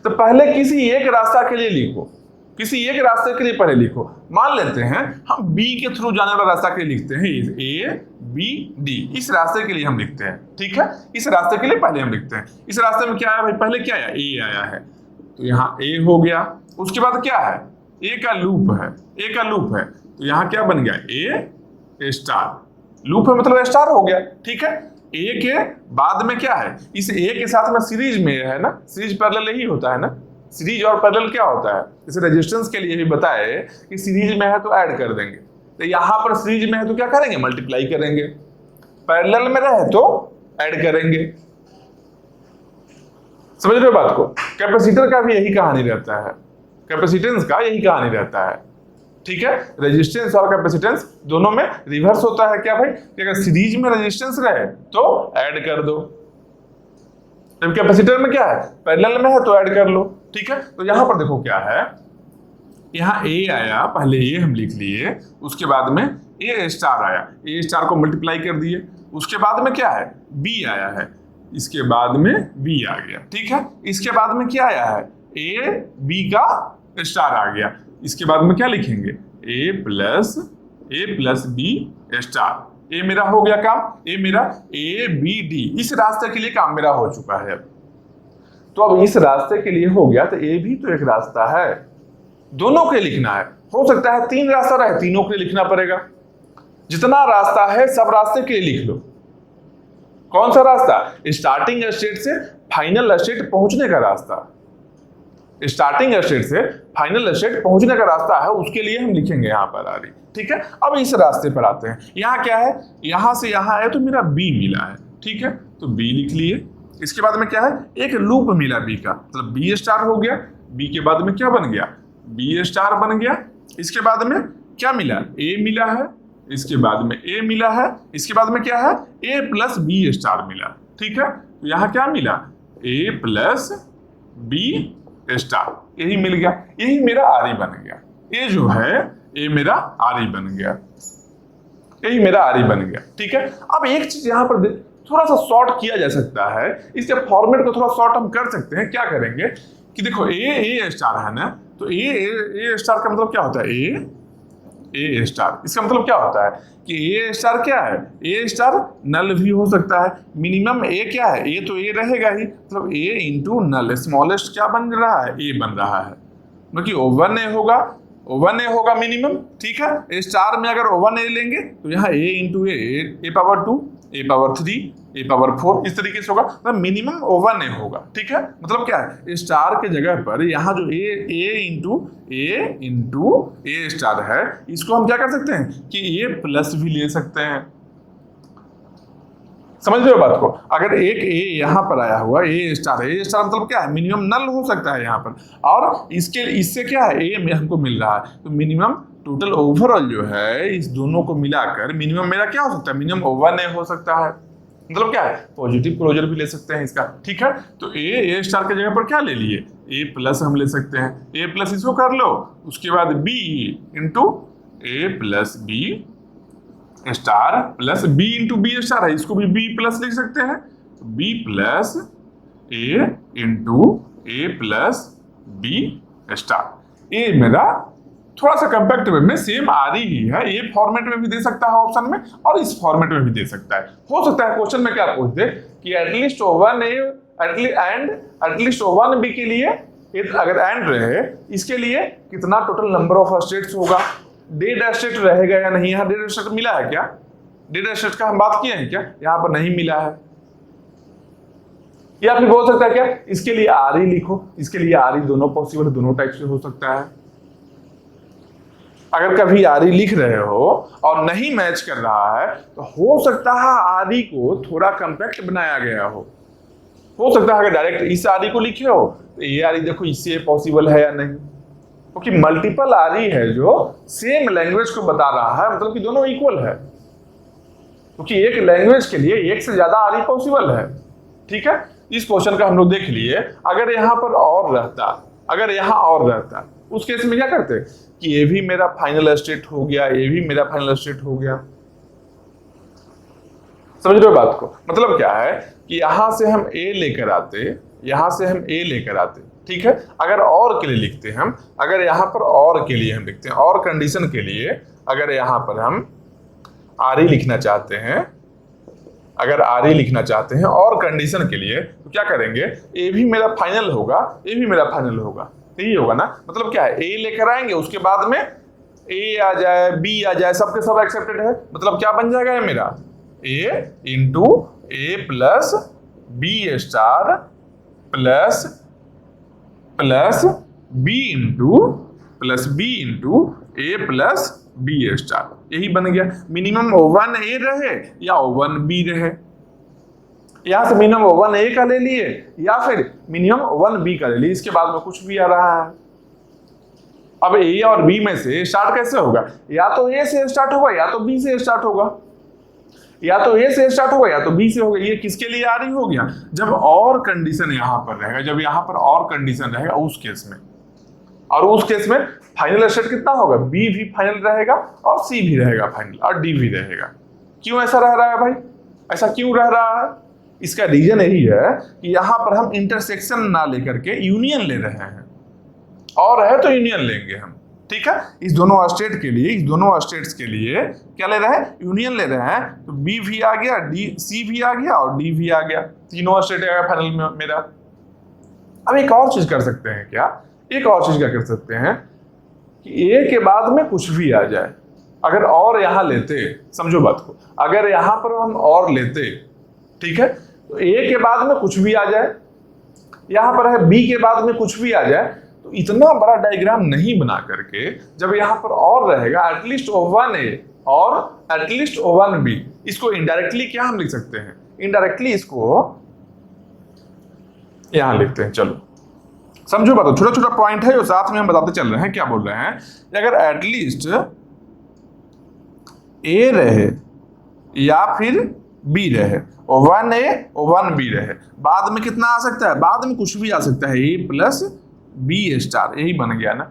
[SPEAKER 1] तो पहले किसी एक रास्ता के लिए लिखो, पहले लिखो। मान लेते हैं हम B के थ्रू जाने वाला रास्ता के लिए लिखते हैं, A B D, इस रास्ते के लिए हम लिखते हैं। ठीक है, इस रास्ते के लिए पहले हम लिखते हैं। इस रास्ते में क्या आया भाई, पहले क्या आया, A आया है, तो यहाँ A हो गया। उसके बाद क्या है, A का लूप है, तो यहाँ क्या बन गया, A स्टार। लूप है मतलब स्टार हो गया। ठीक है, A के बाद में क्या है, इस A के साथ में सीरीज में है ना, सीरीज पैरेलल ही होता है ना। सीरीज और पैरेलल क्या होता है, जैसे रेजिस्टेंस के लिए भी बताए कि सीरीज में है तो ऐड कर देंगे, तो यहाँ पर सीरीज में है तो क्या करेंगे, मल्टीप्लाई करेंगे, पैरेलल में रहे तो ऐड करेंगे। समझ रहे हो बात को? कैपेसिटर का भी यही कहानी रहता है, कैपेसिटेंस का यही कहानी रहता है। ठीक है, रेजिस्टेंस और कैपेसिटेंस दोनों में रिवर्स होता है क्या भाई, कि अगर सीरीज में रेजिस्टेंस रहे तो ऐड कर दो, जब कैपेसिटर में क्या है, पैरेलल में है तो ऐड कर लो। ठीक है, तो यहां पर देखो क्या है, यहाँ A आया, पहले A हम लिख लिए, उसके बाद में A स्टार आया, A स्टार को मल्टीप्लाई कर दिए। उसके बाद में क्या है, B आया है, इसके बाद में B आ गया। ठीक है, इसके बाद में क्या आया है, A B का स्टार आ गया। इसके बाद में क्या लिखेंगे, A प्लस B स्टार। ए मेरा हो गया काम, ए मेरा A B D, इस रास्ते के लिए काम मेरा हो चुका है। तो अब इस रास्ते के लिए हो गया, तो A भी तो एक रास्ता है, दोनों के लिखना है। हो सकता है 3 रास्ता रहे, तीनों के लिए लिखना पड़ेगा। जितना रास्ता है सब रास्ते के लिए लिख लो। कौन सा रास्ता, स्टार्टिंग स्टेट से फाइनल स्टेट पहुंचने का रास्ता, स्टार्टिंग स्टेट से फाइनल स्टेट पहुंचने का रास्ता है, उसके लिए हम लिखेंगे यहाँ पर आ रही। ठीक है, अब इस रास्ते पर आते हैं। यहाँ क्या है, यहाँ से यहाँ है तो मेरा B मिला है। ठीक है, तो बी लिख लिए। इसके बाद में क्या है, एक लूप मिला बी का, मतलब बी स्टार हो गया। बी के बाद में क्या बन गया, बी स्टार बन गया। इसके बाद में क्या मिला, ए मिला है। इसके बाद में ए मिला है। इसके बाद में क्या है, ए प्लस बी स्टार मिला। ठीक है, तो यहाँ क्या मिला, ए प्लस बी स्टार, यही मिल गया। यही मेरा आर ई बन गया। ये जो है ये मेरा आर ई बन गया, यही मेरा आर ई बन गया। ठीक है, अब एक चीज यहाँ पर थोड़ा सा शॉर्ट किया जा सकता है, इसके फॉर्मेट को थोड़ा शॉर्ट हम कर सकते हैं। क्या करेंगे कि देखो ए स्टार है ना, तो ए स्टार का मतलब क्या होता है, ए स्टार। इसका मतलब क्या होता है कि ए स्टार क्या है, ए स्टार नल भी हो सकता है। मिनिमम ए क्या है, ए तो ए रहेगा ही, मतलब ए इंटू नल, स्मॉलेस्ट क्या बन रहा है, ए बन रहा है, क्योंकि ओवन ए होगा, ओवन ए होगा मिनिमम। ठीक है, ए स्टार में अगर ओवन ए लेंगे तो यहाँ ए इंटू ए पावर 2, ए पावर 3, ए पावर 4, इस तरीके से होगा, मतलब मिनिमम ओवन ए होगा। ठीक है, मतलब क्या है, स्टार के जगह पर यहाँ जो ए इंटू ए स्टार है, इसको हम क्या कर सकते हैं कि ए प्लस भी ले सकते हैं। समझ रहे हो बात को, अगर एक ए यहाँ पर आया हुआ ए स्टार है, ए स्टार मतलब क्या है, मिनिमम नल हो सकता है यहाँ पर, और इससे क्या है, ए में हमको मिल रहा है, तो मिनिमम टोटल ओवरऑल जो है इस दोनों को मिलाकर मिनिमम मेरा क्या हो सकता है, मिनिमम ओवन ए हो सकता है। मतलब क्या है, पॉजिटिव क्लोजर भी ले सकते हैं इसका। ठीक है, तो ए स्टार के जगह पर क्या ले लिए, ए प्लस हम ले सकते हैं, ए प्लस इसको कर लो, उसके बाद B into A plus B star plus B into B star है, इसको भी बी प्लस लिख सकते हैं, B plus A into A plus B star. ये मेरा थोड़ा सा कंपैक्ट वे में सेम आ रही है, ये फॉर्मेट में भी दे सकता है ऑप्शन में, और इस फॉर्मेट में भी दे सकता है। हो सकता है क्वेश्चन में क्या पूछ दे कि एटलीस्ट ओवन ए एटलीस्ट ओवन बी के लिए, अगर एंड रहे, इसके लिए कितना टोटल नंबर ऑफ स्टेट्स होगा, डेड स्टेट रहेगा या नहीं। यहाँ डेड स्टेट मिला है क्या, डेड स्टेट का हम बात किए हैं क्या, यहाँ पर नहीं मिला है। या फिर बोल सकता है क्या, इसके लिए आर ई लिखो, इसके लिए आर ई दोनों पॉसिबल, दोनों टाइप से हो सकता है। अगर कभी आर ई लिख रहे हो और नहीं मैच कर रहा है, तो हो सकता है आर ई को थोड़ा कंपैक्ट बनाया गया हो सकता है अगर डायरेक्ट इस आर ई को लिखे हो तो ये आर ई देखो इससे पॉसिबल है या नहीं, क्योंकि मल्टीपल आर ई है जो सेम लैंग्वेज को बता रहा है, मतलब कि दोनों इक्वल है, क्योंकि एक लैंग्वेज के लिए एक से ज्यादा आर ई पॉसिबल है। ठीक है, इस क्वेश्चन का हम लोग देख लिए। अगर यहाँ पर और रहता, अगर यहाँ और रहता, उस केस में क्या करते कि ये भी मेरा फाइनल स्टेट हो गया, ये भी मेरा फाइनल स्टेट हो गया। समझ रहे हो बात को, मतलब क्या है कि यहां से हम ए लेकर आते, यहां से हम ए लेकर आते। ठीक है, अगर और के लिए लिखते हैं हम, अगर यहाँ पर और के लिए हम लिखते हैं, और कंडीशन के लिए अगर यहाँ पर हम आर ई लिखना चाहते हैं, अगर आर ई लिखना चाहते हैं और कंडीशन के लिए, तो क्या करेंगे, ए भी मेरा फाइनल होगा, ए भी मेरा फाइनल होगा, यही होगा ना। मतलब क्या है, ए लेकर आएंगे, उसके बाद में ए आ जाए, बी आ जाए, सबके सब एक्सेप्टेड है, मतलब क्या बन जाएगा मेरा, A into A plus B star plus B into A plus B star, यही बन गया। मिनिमम ओवन ए रहे या ओवन बी रहे, यहां से मिनिमम ओवन ए का ले लिए या फिर मिनिमम ओवन बी का ले लिए, इसके बाद में कुछ भी आ रहा है। अब ए और बी में से स्टार्ट कैसे होगा, या तो ए से स्टार्ट होगा या तो बी से स्टार्ट होगा, या तो ए से स्टार्ट होगा या तो बी से होगा। ये किसके लिए आ रही हो गया, जब और कंडीशन यहां पर रहेगा, जब यहां पर और कंडीशन रहेगा उस केस में, और उस केस में फाइनल स्टेट कितना होगा, बी भी फाइनल रहेगा और सी भी रहेगा फाइनल और डी भी रहेगा। क्यों ऐसा रह रहा है भाई, ऐसा क्यों रह रहा है, इसका रीजन यही है कि यहां पर हम इंटरसेक्शन ना लेकर के यूनियन ले रहे हैं, और है तो यूनियन लेंगे हम। ठीक है, इस दोनों स्टेट के लिए, इस दोनों स्टेट्स के लिए क्या ले रहे हैं, यूनियन ले रहे हैं, तो बी भी आ गया, डी सी भी आ गया और डी भी आ गया, तीनों स्टेट आ गया फाइनल में मेरा। अब एक और चीज कर सकते हैं क्या, एक और चीज क्या कर सकते हैं कि ए के बाद में कुछ भी आ जाए, अगर और यहां लेते, समझो बात को, अगर यहां पर हम और लेते, ठीक है, तो ए के बाद में कुछ भी आ जाए, यहां पर है बी के बाद में कुछ भी आ जाए, तो इतना बड़ा डायग्राम नहीं बना करके जब यहां पर और रहेगा एटलीस्ट ओवन ए और एटलीस्ट ओवन बी, इसको इनडायरेक्टली क्या हम लिख सकते हैं, इनडायरेक्टली इसको यहां लिखते हैं। चलो समझो बात, छोटा छोटा पॉइंट है जो साथ में हम बताते चल रहे हैं। क्या बोल रहे हैं, अगर एटलीस्ट ए रहे या फिर बी रहे, 1A और 1B रहे, बाद में कितना आ सकता है, बाद में कुछ भी आ सकता है, A प्लस बी स्टार, यही बन गया ना,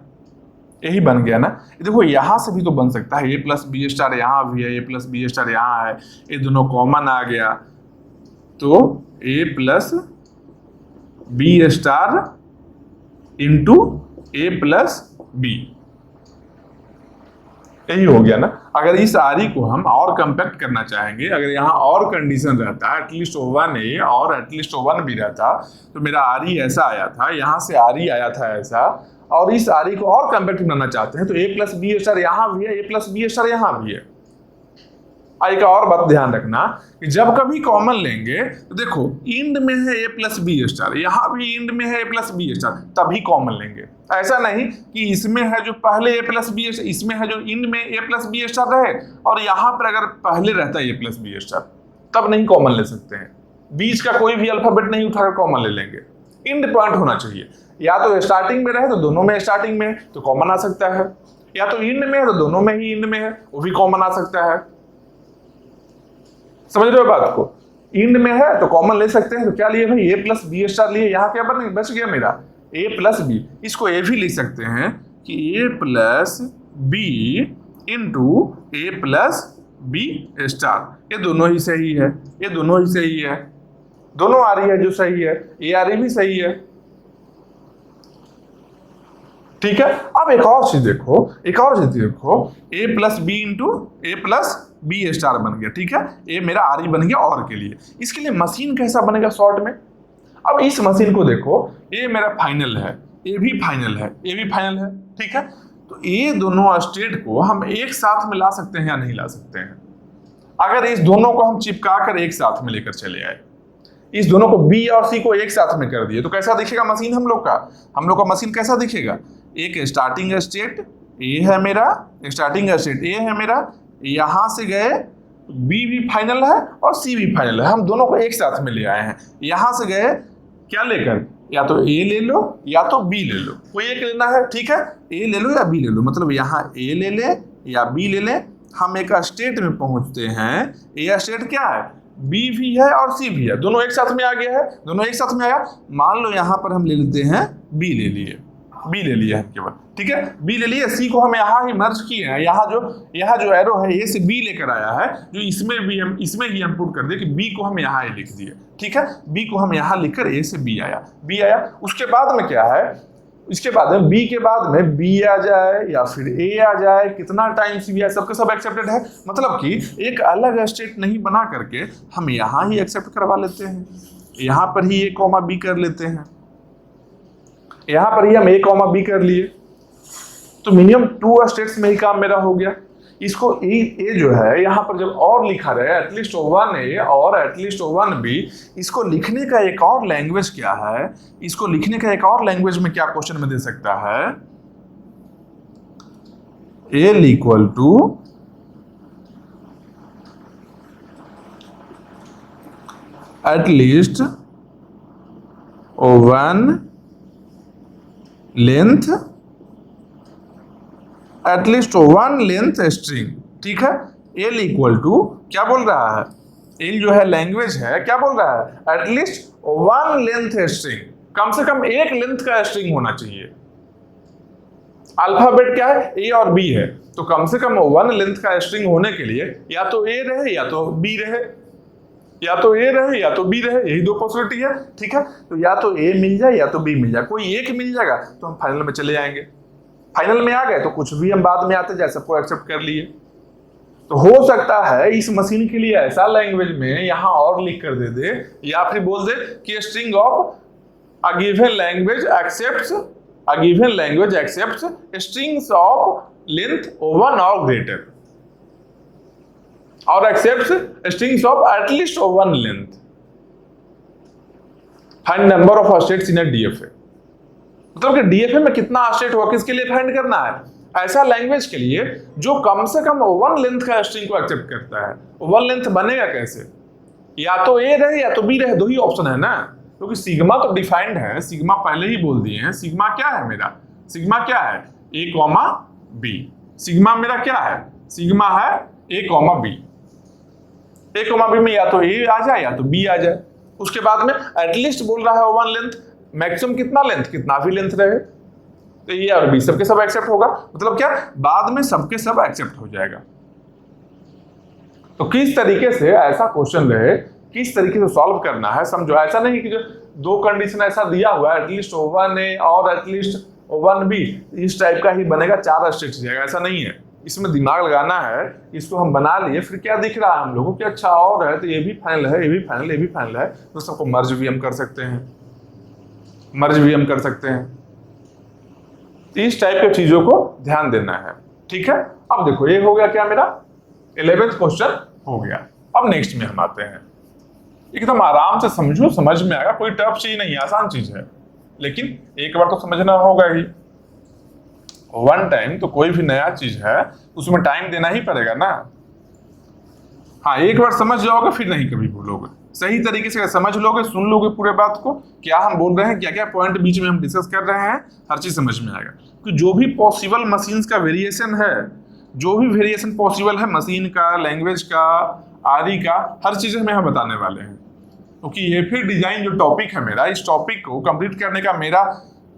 [SPEAKER 1] यही बन गया ना। देखो यहां से भी तो बन सकता है, A प्लस बी स्टार यहां भी है, A प्लस बी स्टार यहां है, ये दोनों कॉमन आ गया तो A plus B star into A plus B, यही हो गया ना। अगर इस आरी को हम और कंपैक्ट करना चाहेंगे, अगर यहाँ और कंडीशन रहता, एटलीस्ट 1A और एटलीस्ट 1B रहता, तो मेरा आरी ऐसा आया था, यहाँ से आरी आया था ऐसा, और इस आरी को और कंपैक्ट बनाना चाहते हैं तो A प्लस बी स्टार यहाँ भी है, A प्लस बी स्टार यहाँ भी है। एक और बात ध्यान रखना कि जब कभी कॉमन लेंगे तो देखो इंड में है A प्लस बी स्टार, यहाँ भी इंड में है A प्लस बी स्टार, तभी कॉमन लेंगे। ऐसा नहीं कि इसमें है जो पहले A प्लस बी, इसमें है जो इंड में A प्लस बी स्टार रहे और यहाँ पर अगर पहले रहता है A प्लस बी स्टार, तब नहीं कॉमन ले सकते हैं। बीच का कोई भी अल्फाबेट नहीं उठाकर कॉमन ले लेंगे। इंड पॉइंट होना चाहिए, या तो स्टार्टिंग में रहे तो दोनों में स्टार्टिंग में तो कॉमन आ सकता है, या तो इंड में है तो दोनों में ही इंड में है, वो भी कॉमन आ सकता है। समझ रहे हो बात को, इंड में है तो कॉमन ले सकते हैं। तो क्या लिए भाई, A प्लस बी स्टार लिए, यहाँ क्या बच गया मेरा A प्लस बी। इसको ये भी लिख सकते हैं कि A plus B into A plus B star, ये दोनों ही सही है, ये दोनों ही सही है, दोनों आ रही है जो सही है, ये आ रही भी सही है। ठीक है, अब एक और चीज देखो, एक और चीज देखो, A plus B into A plus B star बन गया। ठीक है, ये मेरा आरी बन गया और के लिए। इसके लिए मशीन कैसा बनेगा शॉर्ट में, अब इस मशीन को देखो, ये मेरा फाइनल है, ये भी फाइनल है, ये भी फाइनल है। ठीक है, तो ये दोनों स्टेट को हम एक साथ में ला सकते हैं या नहीं ला सकते हैं। अगर इस दोनों को हम चिपका कर एक साथ में लेकर चले आए, इस दोनों को बी और सी को एक साथ में कर दिए, तो कैसा दिखेगा मशीन हम लोग का मशीन कैसा दिखेगा। एक स्टार्टिंग स्टेट ए है मेरा, स्टार्टिंग स्टेट ए है मेरा, यहां से गए बी भी फाइनल है और सी भी फाइनल है, हम दोनों को एक साथ में ले आए हैं। यहां से गए क्या लेकर, या तो ए ले लो या तो बी ले लो, कोई एक लेना है। ठीक है, ए ले लो या बी ले लो, मतलब यहाँ ए ले ले या बी ले ले, हम एक स्टेट में पहुंचते हैं। ए स्टेट क्या है, बी भी है और सी भी है, दोनों एक साथ में आ गया है, दोनों एक साथ में आया। मान लो यहाँ पर हम ले लेते हैं बी ले लिए, बी ले लिया है केवल। ठीक है, बी ले लिए, सी को हम यहाँ ही मर्ज किए हैं, यहाँ जो एरो है ए से बी लेकर आया है, जो इसमें ही हम पुट कर दे कि बी को हम यहाँ ही लिख दिए। ठीक है, बी को हम यहाँ लिखकर ए से बी आया। उसके बाद में क्या है, इसके बाद में बी के बाद में बी आ जाए या फिर ए आ जाए, कितना टाइम्स भी आए, सबके सब एक्सेप्टेड है। मतलब कि एक अलग स्टेट नहीं बना करके हम यहाँ ही एक्सेप्ट करवा लेते हैं, यहाँ पर ही ए कॉमा बी कर लेते हैं, यहाँ पर ही हम ए कॉमा बी कर लिए, तो मिनिमम 2 स्टेट्स में ही काम मेरा हो गया। इसको ए जो है यहाँ पर जब और लिखा रहे एटलीस्ट 1A और एटलीस्ट 1B, इसको लिखने का एक और लैंग्वेज क्या है, इसको लिखने का एक और लैंग्वेज में क्या क्वेश्चन में दे सकता है, A equal to at least 1 length, at least 1 length string. ठीक है, एल इक्वल टू क्या बोल रहा है, एल जो है लैंग्वेज है, क्या बोल रहा है, एटलीस्ट 1 लेंथ स्ट्रिंग, कम से कम एक लेंथ का स्ट्रिंग होना चाहिए। अल्फाबेट क्या है, ए और बी है, तो कम से कम 1 लेंथ का स्ट्रिंग होने के लिए या तो ए रहे या तो बी रहे, या तो ए रहे या तो बी रहे, यही 2 पॉसिबिलिटी है। ठीक है, तो या तो ए मिल जाए या तो बी मिल जाए, कोई एक मिल जाएगा तो हम फाइनल में चले जाएंगे। फाइनल में आ गए तो कुछ भी हम बाद में आते जाए, सबको एक्सेप्ट कर लिए। तो हो सकता है इस मशीन के लिए ऐसा लैंग्वेज में यहाँ और लिख कर दे दे, या फिर बोल दे कि string of a given language accepts strings of length 1 और ग्रेटर, और accepts strings of at least 1 length. Find number of states in a DFA, मतलब कि डीएफए में कितना स्टेट हुआ, किसके लिए फाइंड करना है, ऐसा लैंग्वेज के लिए जो कम से कम 1 लेंथ का स्ट्रिंग को एक्सेप्ट करता है। 1 लेंथ बनेगा कैसे, या तो ए रहे या तो बी रहे, दो ही ऑप्शन है ना, क्योंकि सिग्मा तो डिफाइंड है, सिग्मा पहले ही बोल दिए हैं। सिग्मा क्या है मेरा, सिग्मा क्या है, ए कॉमा बी। सिग्मा मेरा क्या है, सिग्मा है ए कॉमा बी। ए कॉमा बी में या तो ए आ जाए या तो बी आ जाए। उसके बाद में एटलीस्ट बोल रहा है वन लेंथ, मैक्सिमम कितना लेंथ, कितना भी लेंथ रहे, तो ए और बी सबके सब एक्सेप्ट होगा। मतलब क्या, बाद में सबके सब एक्सेप्ट हो जाएगा। तो किस तरीके से ऐसा क्वेश्चन रहे, किस तरीके से सॉल्व करना है समझो। ऐसा नहीं कि जो दो कंडीशन ऐसा दिया हुआ है, एटलीस्ट वन ए और एटलीस्ट वन बी, इस टाइप का ही बनेगा, चार स्टेट जाएगा, ऐसा नहीं है। इसमें दिमाग लगाना है। इसको हम बना लिए, फिर क्या दिख रहा है हम लोगों को कि अच्छा और है, तो ये भी फाइनल है, ये भी फाइनल, ये भी फाइनल है, तो सबको मर्ज भी हम कर सकते हैं, मर्ज भी हम कर सकते हैं। तो इस टाइप की चीजों को ध्यान देना है, ठीक है। अब देखो ये हो गया क्या मेरा 11th क्वेश्चन हो गया। अब नेक्स्ट में हम आते हैं, एकदम आराम से समझो, समझ में आएगा, कोई टफ चीज नहीं, आसान चीज है, लेकिन एक बार तो समझना होगा ही। वन टाइम तो कोई भी नया चीज है उसमें टाइम देना ही पड़ेगा ना। हाँ, एक बार समझ जाओगे फिर नहीं कभी भूलोगे। सही तरीके से समझ लोगे, सुन लोगे पूरे बात को, क्या हम बोल रहे हैं, क्या क्या पॉइंट बीच में हम डिस्कस कर रहे हैं, हर चीज समझ में आएगा। कि जो भी पॉसिबल मशीन्स का वेरिएशन है, जो भी वेरिएशन पॉसिबल है मशीन का, लैंग्वेज का, आदि का, हर चीज हमें यहाँ बताने वाले हैं। क्योंकि ये फिर डिजाइन जो टॉपिक है मेरा, इस टॉपिक को कंप्लीट करने का मेरा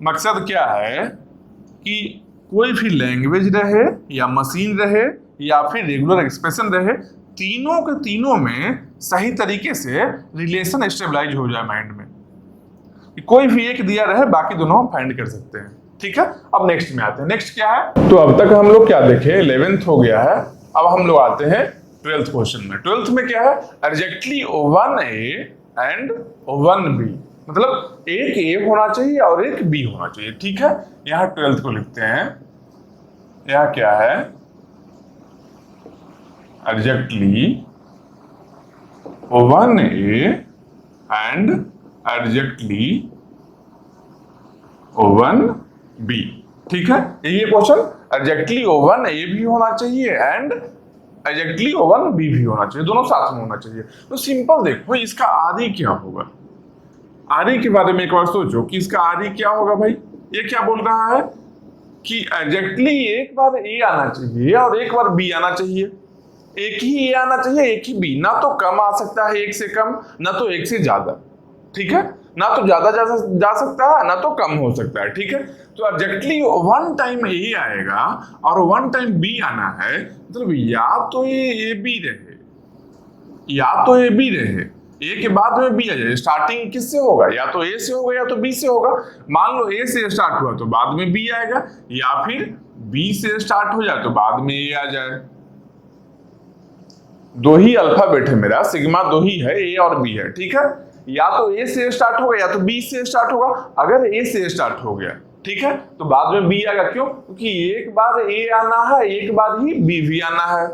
[SPEAKER 1] मकसद क्या है कि कोई भी लैंग्वेज रहे या मशीन रहे या फिर रेगुलर एक्सप्रेशन रहे, तीनों के तीनों में सही तरीके से रिलेशन स्टेबलाइज हो जाए माइंड में। कोई भी एक दिया रहे, बाकी दोनों हम फाइंड कर सकते हैं, ठीक है। अब नेक्स्ट में आते हैं, नेक्स्ट क्या है, तो अब तक हम लोग क्या देखे, 11th हो गया है। अब हम लोग आते हैं 12th क्वेश्चन में। 12th में क्या है, exactly one A and one B, मतलब एक ए होना चाहिए और एक बी होना चाहिए, ठीक है। यहाँ 12th को लिखते हैं, यहाँ क्या है, exactly one A and exactly one B, ठीक है। ये क्वेश्चन एग्जैक्टली वन ए भी होना चाहिए एंड एग्जैक्टली वन बी भी होना चाहिए, दोनों साथ में होना चाहिए। तो सिंपल देखो इसका आदि क्या होगा, आदि के बारे में एक बार सोचो कि इसका आदि क्या होगा भाई। ये क्या बोल रहा है कि एग्जैक्टली एक बार ए आना चाहिए और एक बार बी आना चाहिए, एक ही ए आना चाहिए एक ही बी, ना तो कम आ सकता है एक से कम, ना तो एक से ज्यादा, ठीक है, ना तो ज्यादा जा सकता है ना तो कम हो सकता है, ठीक है। तो एग्जैक्टली वन टाइम ए आएगा और वन टाइम बी आना है, मतलब या तो ये बी रहे या तो ए बी रहे, ए के बाद में बी आ जाए। स्टार्टिंग किससे होगा, या तो ए से होगा या तो बी से होगा। मान लो ए से स्टार्ट हुआ तो बाद में बी आएगा, या फिर बी से स्टार्ट हो जाए तो बाद में ए आ जाए। दो ही अल्फाबेट है मेरा, सिग्मा दो ही है, ए और बी है, ठीक है। या तो ए से स्टार्ट होगा या तो बी से स्टार्ट होगा। अगर ए से स्टार्ट हो गया, ठीक है, तो बाद में बी आएगा। क्यों, क्योंकि एक बार ए आना है, एक बार ही बी भी आना है।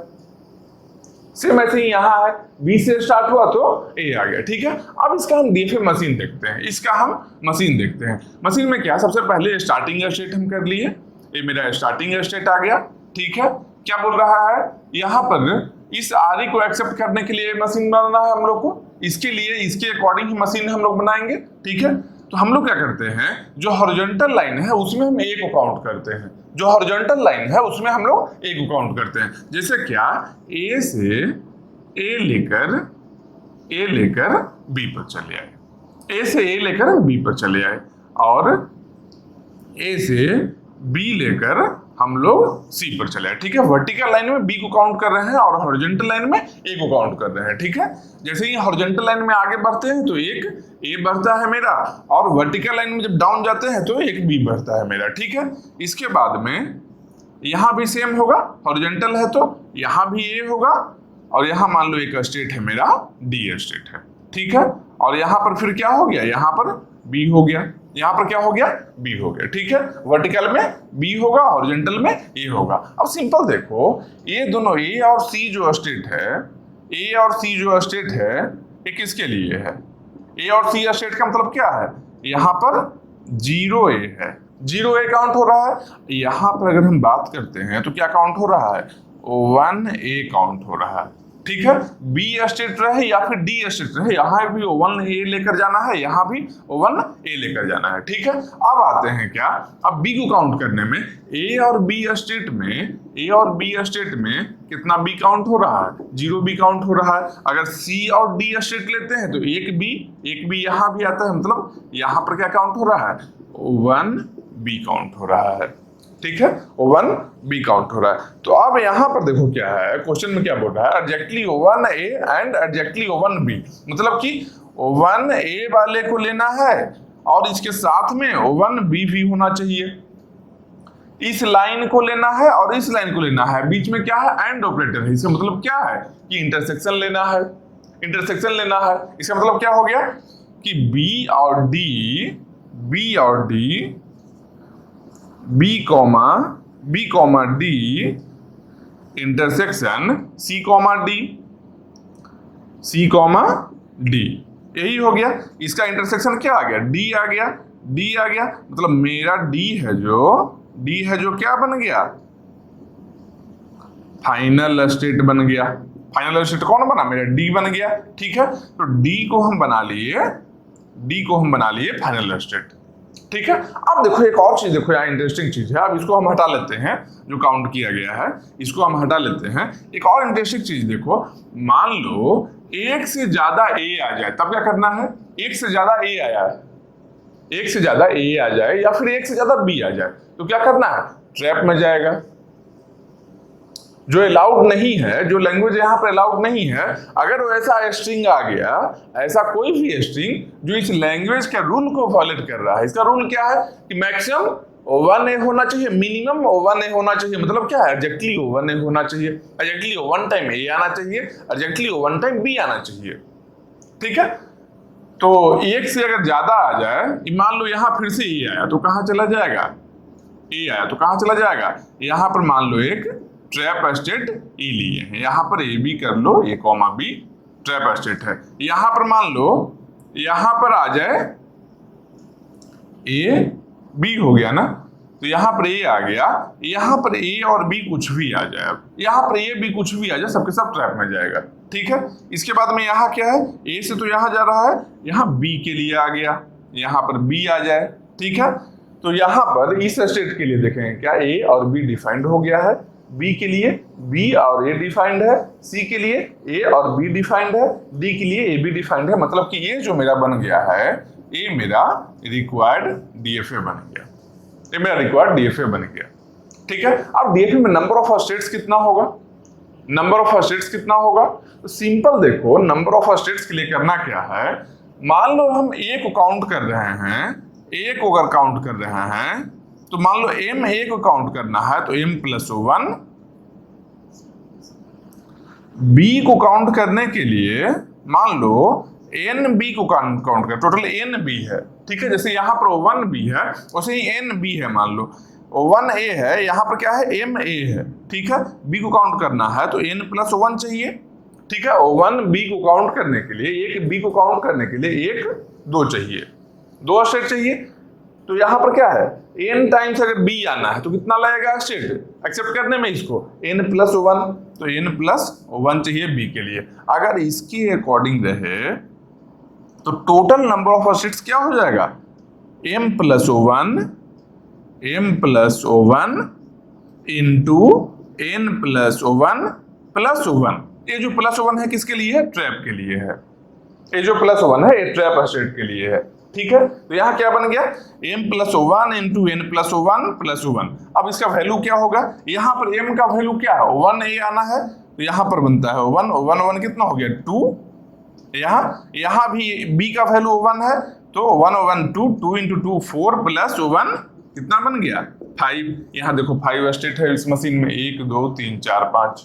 [SPEAKER 1] सेम ऐसे ही यहाँ है, बी से स्टार्ट हुआ तो ए आ गया, ठीक है। अब इसका हम डीएफए मशीन देखते हैं, इसका हम मशीन देखते हैं। मशीन में क्या, सबसे पहले स्टार्टिंग स्टेट हम कर लिए, ये मेरा स्टार्टिंग स्टेट आ गया, ठीक है। क्या बोल रहा है, यहाँ पर इस आरी को एक्सेप्ट करने के लिए मशीन बनाना है हम लोग को, इसके लिए इसके अकॉर्डिंग ही मशीन हम लोग बनाएंगे, ठीक है। तो हम लोग क्या करते हैं, जो हॉरिजॉन्टल लाइन है उसमें हम ए को काउंट करते हैं, जो हॉरिजॉन्टल लाइन है उसमें हम लोग ए को काउंट करते हैं। जैसे क्या, ए से ए लेकर बी पर चले आए, ए से ए लेकर बी पर चले आए, और ए से बी लेकर हम लोग सी पर चले आए, ठीक है। वर्टिकल लाइन में बी को काउंट कर रहे हैं और हॉरिजॉन्टल लाइन में ए को काउंट कर रहे हैं, ठीक है। जैसे ही हॉरिजॉन्टल लाइन में आगे बढ़ते हैं तो एक ए बढ़ता है मेरा, और वर्टिकल लाइन में जब डाउन जाते हैं तो एक बी बढ़ता है मेरा, ठीक है। इसके बाद में यहाँ भी सेम होगा, हॉरिजॉन्टल है तो यहाँ भी ए होगा, और यहाँ मान लो एक स्टेट है मेरा डी स्टेट है, ठीक है। और यहाँ पर फिर क्या हो गया, यहाँ पर बी हो गया, यहाँ पर क्या हो गया, बी हो गया, ठीक है। वर्टिकल में बी होगा, हॉरिजॉन्टल में ए होगा। अब सिंपल देखो, ये दोनों ए और सी जो स्टेट है, ए और सी जो स्टेट है, ये किसके लिए है, ए और सी स्टेट का मतलब क्या है, यहाँ पर 0 ए है, 0 ए काउंट हो रहा है। यहाँ पर अगर हम बात करते हैं तो क्या काउंट हो रहा है, 1 ए काउंट हो रहा है, ठीक है, बी स्टेट रहे या फिर डी स्टेट रहे, यहाँ भी O1 ए लेकर जाना है, यहाँ भी O1 ए लेकर जाना है। ठीक है, अब आते हैं क्या, अब बी को काउंट करने में ए और बी स्टेट में कितना बी काउंट हो रहा है, 0 बी काउंट हो रहा है। अगर सी और डी स्टेट लेते हैं तो एक बी यहाँ भी आता है, मतलब यहाँ पर क्या काउंट हो रहा है, 1 बी काउंट हो रहा है। ठीक है, 1 बी काउंट हो रहा है। तो अब यहां पर देखो क्या है, क्वेश्चन में क्या बोल रहा है, exactly O1 A and exactly O1 B, मतलब कि O1 ए वाले को लेना है और इसके साथ में O1 बी भी होना चाहिए। इस लाइन को लेना है और इस लाइन को लेना है, बीच में क्या है, एंड ऑपरेटर है। इसका मतलब क्या है कि इंटरसेक्शन लेना है, इसका मतलब क्या हो गया कि बी और D B comma D intersection C comma D, यही हो गया। इसका इंटरसेक्शन क्या आ गया, डी आ गया, मतलब मेरा डी है जो क्या बन गया, फाइनल स्टेट बन गया। फाइनल स्टेट कौन बना, मेरा डी बन गया। ठीक है, तो डी को हम बना लिए फाइनल स्टेट। ठीक है, अब देखो एक और चीज, देखो यहाँ इंटरेस्टिंग चीज है, अब इसको हम हटा लेते हैं, जो काउंट किया गया है इसको हम हटा लेते हैं। एक और इंटरेस्टिंग चीज देखो, मान लो एक से ज्यादा ए आ जाए, तब क्या करना है, एक से ज्यादा ए आ जाए या फिर एक से ज्यादा बी आ जाए, तो क्या करना है, ट्रैप में जाएगा। जो अलाउड नहीं है, जो लैंग्वेज यहाँ पर अलाउड नहीं है, अगर वैसा स्ट्रिंग आ गया, ऐसा कोई भी स्ट्रिंग जो इस लैंग्वेज के रूल को वॉलेट कर रहा है, इसका रूल क्या है कि मैक्सिमम O1 ए होना चाहिए, मिनिमम O1 ए होना चाहिए, मतलब क्या है, एग्जैक्टली O1 ए होना चाहिए, एग्जैक्टली O1 टाइम ए आना चाहिए, एग्जैक्टली O1 टाइम बी आना चाहिए। ठीक है, तो एक से अगर ज्यादा आ जाए, मान लो यहाँ फिर से ए आया तो कहाँ चला जाएगा, यहाँ पर मान लो एक ट्रैप स्टेट ई लिए हैं, यहाँ पर ए बी कर लो, ए कॉमा बी ट्रैप स्टेट है। यहाँ पर मान लो यहाँ पर आ जाए ए बी हो गया ना, तो यहाँ पर ए आ गया, यहाँ पर ए और बी कुछ भी आ जाए, अब यहाँ पर ए बी कुछ भी आ जाए, सबके सब ट्रैप में जाएगा। ठीक है, इसके बाद में यहाँ क्या है, ए से तो यहाँ जा रहा है, यहाँ बी के लिए आ गया, यहाँ पर बी आ जाए। ठीक है, तो यहाँ पर इस स्टेट के लिए देखेंगे क्या, ए और बी डिफाइंड हो गया है, बी के लिए बी और ए डिफाइंड है, सी के लिए ए और बी डिफाइंड है, डी के लिए ए बी डिफाइंड है, मतलब कि ये जो मेरा बन गया है, ये मेरा रिक्वायर्ड डीएफए बन गया, ठीक है, अब डीएफए में नंबर ऑफ स्टेट्स कितना होगा, तो सिंपल देखो, नंबर ऑफ स्टेट्स के लिए करना क्या है, मान लो हम ए को काउंट कर रहे हैं, ए को अगर काउंट कर रहे हैं तो मान लो एम ए को काउंट करना है तो m+1, बी को काउंट करने के लिए मान लो एन बी को काउंट कर, टोटल एन बी है। ठीक है, जैसे यहाँ पर O1 बी है वैसे ही एन बी है, मान लो O1 ए है, यहाँ पर क्या है, एम ए है। ठीक है, बी को काउंट करना है तो n+1 चाहिए। ठीक है, O1 बी को काउंट करने के लिए, एक बी को काउंट करने के लिए एक 2 चाहिए, 2 स्टेट चाहिए। तो यहाँ पर क्या है, n टाइम्स अगर b आना है तो कितना लगेगा स्टेट एक्सेप्ट करने में, इसको n+1, तो n+1 चाहिए b के लिए। अगर इसके अकॉर्डिंग रहे तो टोटल नंबर ऑफ स्टेट्स क्या हो जाएगा, m+1 इंटू n+1 ये जो +1 है किसके लिए है, ट्रैप के लिए है, ये जो +1 है ये ट्रैप स्टेट के लिए है। ठीक है, तो यहाँ क्या बन गया, m+1 इंटू n+1+1। अब इसका वैल्यू क्या होगा, यहाँ पर m का वैल्यू क्या है, 1 a आना है, तो यहाँ पर बनता है 1 कितना हो गया 2, यहाँ भी b का वैल्यू 1 है तो 1 2 इंटू 2 4 +1 कितना बन गया 5। यहाँ देखो 5 स्टेट है इस मशीन में, 1 2 3 4 5।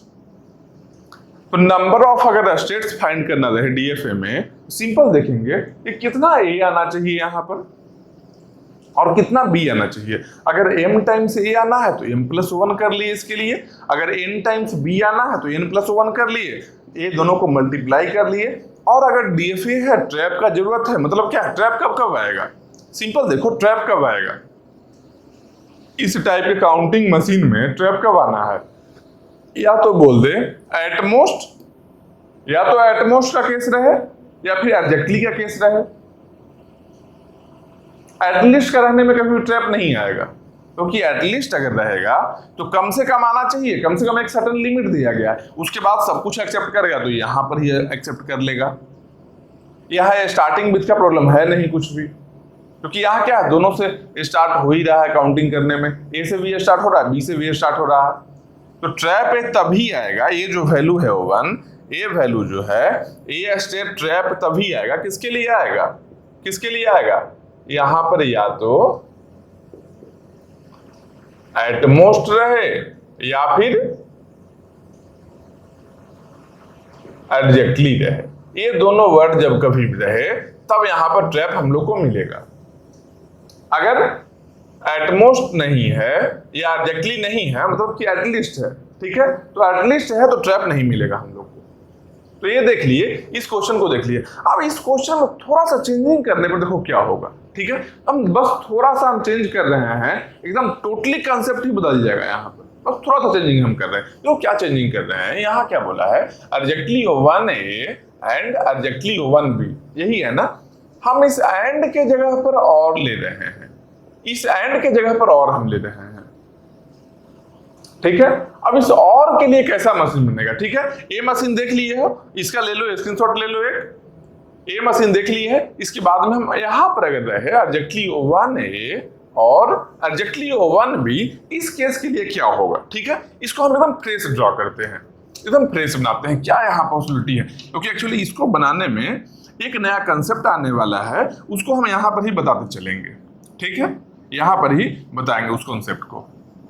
[SPEAKER 1] तो नंबर ऑफ अगर स्टेट्स फाइंड करना रहे डीएफए में, सिंपल देखेंगे कि कितना ए आना चाहिए यहाँ पर और कितना बी आना चाहिए। अगर m टाइम्स ए आना है तो m+1 कर लिए इसके लिए, अगर n टाइम्स बी आना है तो n+1 कर लिए, ये दोनों को मल्टीप्लाई कर लिए। और अगर डीएफए है, ट्रैप का जरूरत है, मतलब क्या है, ट्रैप कब आएगा, सिंपल देखो ट्रैप कब आएगा, इस टाइप के काउंटिंग मशीन में ट्रैप कब आना है, या तो बोल दे या तो एटमोस्ट का केस रहे या फिर एग्जैक्टली का केस रहे। एटलीस्ट का रहने में कभी ट्रैप नहीं आएगा, क्योंकि एटलीस्ट अगर रहेगा तो कम से कम आना चाहिए, कम से कम एक सर्टेन लिमिट दिया गया है, उसके बाद सब कुछ एक्सेप्ट करेगा तो यहां पर ही एक्सेप्ट कर लेगा। यहां स्टार्टिंग विथ का प्रॉब्लम है नहीं कुछ भी, क्योंकि यहाँ क्या है, दोनों से स्टार्ट हो ही रहा है काउंटिंग करने में, ए से भी स्टार्ट हो रहा है, बी से भी स्टार्ट हो रहा है, तो ट्रैप ए तभी आएगा, ये जो वैल्यू है O1, ये वैल्यू जो है ए स्टेप ट्रैप तभी आएगा, किसके लिए आएगा, किसके लिए आएगा, यहां पर या तो एटमोस्ट रहे या फिर एग्जैक्टली रहे। ये दोनों वर्ड जब कभी भी रहे तब यहां पर ट्रैप हम लोग को मिलेगा। अगर एटमोस्ट नहीं है या एग्जैक्टली नहीं है, मतलब कि एटलीस्ट है, ठीक है, तो एटलीस्ट है तो ट्रैप नहीं मिलेगा हम लोग को। तो ये देख लिए, इस क्वेश्चन को देख लिए। अब इस क्वेश्चन में थोड़ा सा चेंजिंग करने पर देखो क्या होगा, ठीक है, हम बस थोड़ा सा हम चेंज कर रहे हैं, एकदम टोटली कंसेप्ट ही बदल जाएगा यहाँ पर, बस थोड़ा सा चेंजिंग हम कर रहे हैं। तो क्या चेंजिंग कर रहे हैं, यहाँ क्या बोला है, exactly O1A and exactly O1B, यही है ना। हम इस एंड के जगह पर और ले रहे हैं, इस एंड के जगह पर और हम ले रहे हैं, ठीक है। अब इस और के लिए कैसा मशीन बनेगा, ठीक है, ए मशीन देख लिए हो, इसका ले लो स्क्रीनशॉट ले लो, एक ए मशीन देख ली है, इसके बाद में हम यहां पर अगर रहे एग्जैक्टली O1A और एग्जैक्टली O1B, इस केस के लिए क्या होगा, ठीक है, इसको हम एकदम फ्रेश ड्रॉ करते हैं, एकदम फ्रेश बनाते हैं, क्या यहाँ पॉसिबिलिटी है, क्योंकि एक्चुअली इसको बनाने में एक नया कंसेप्ट आने वाला है, उसको हम यहाँ पर ही बताते चलेंगे, ठीक है, यहाँ पर ही बताएंगे उस कॉन्सेप्ट को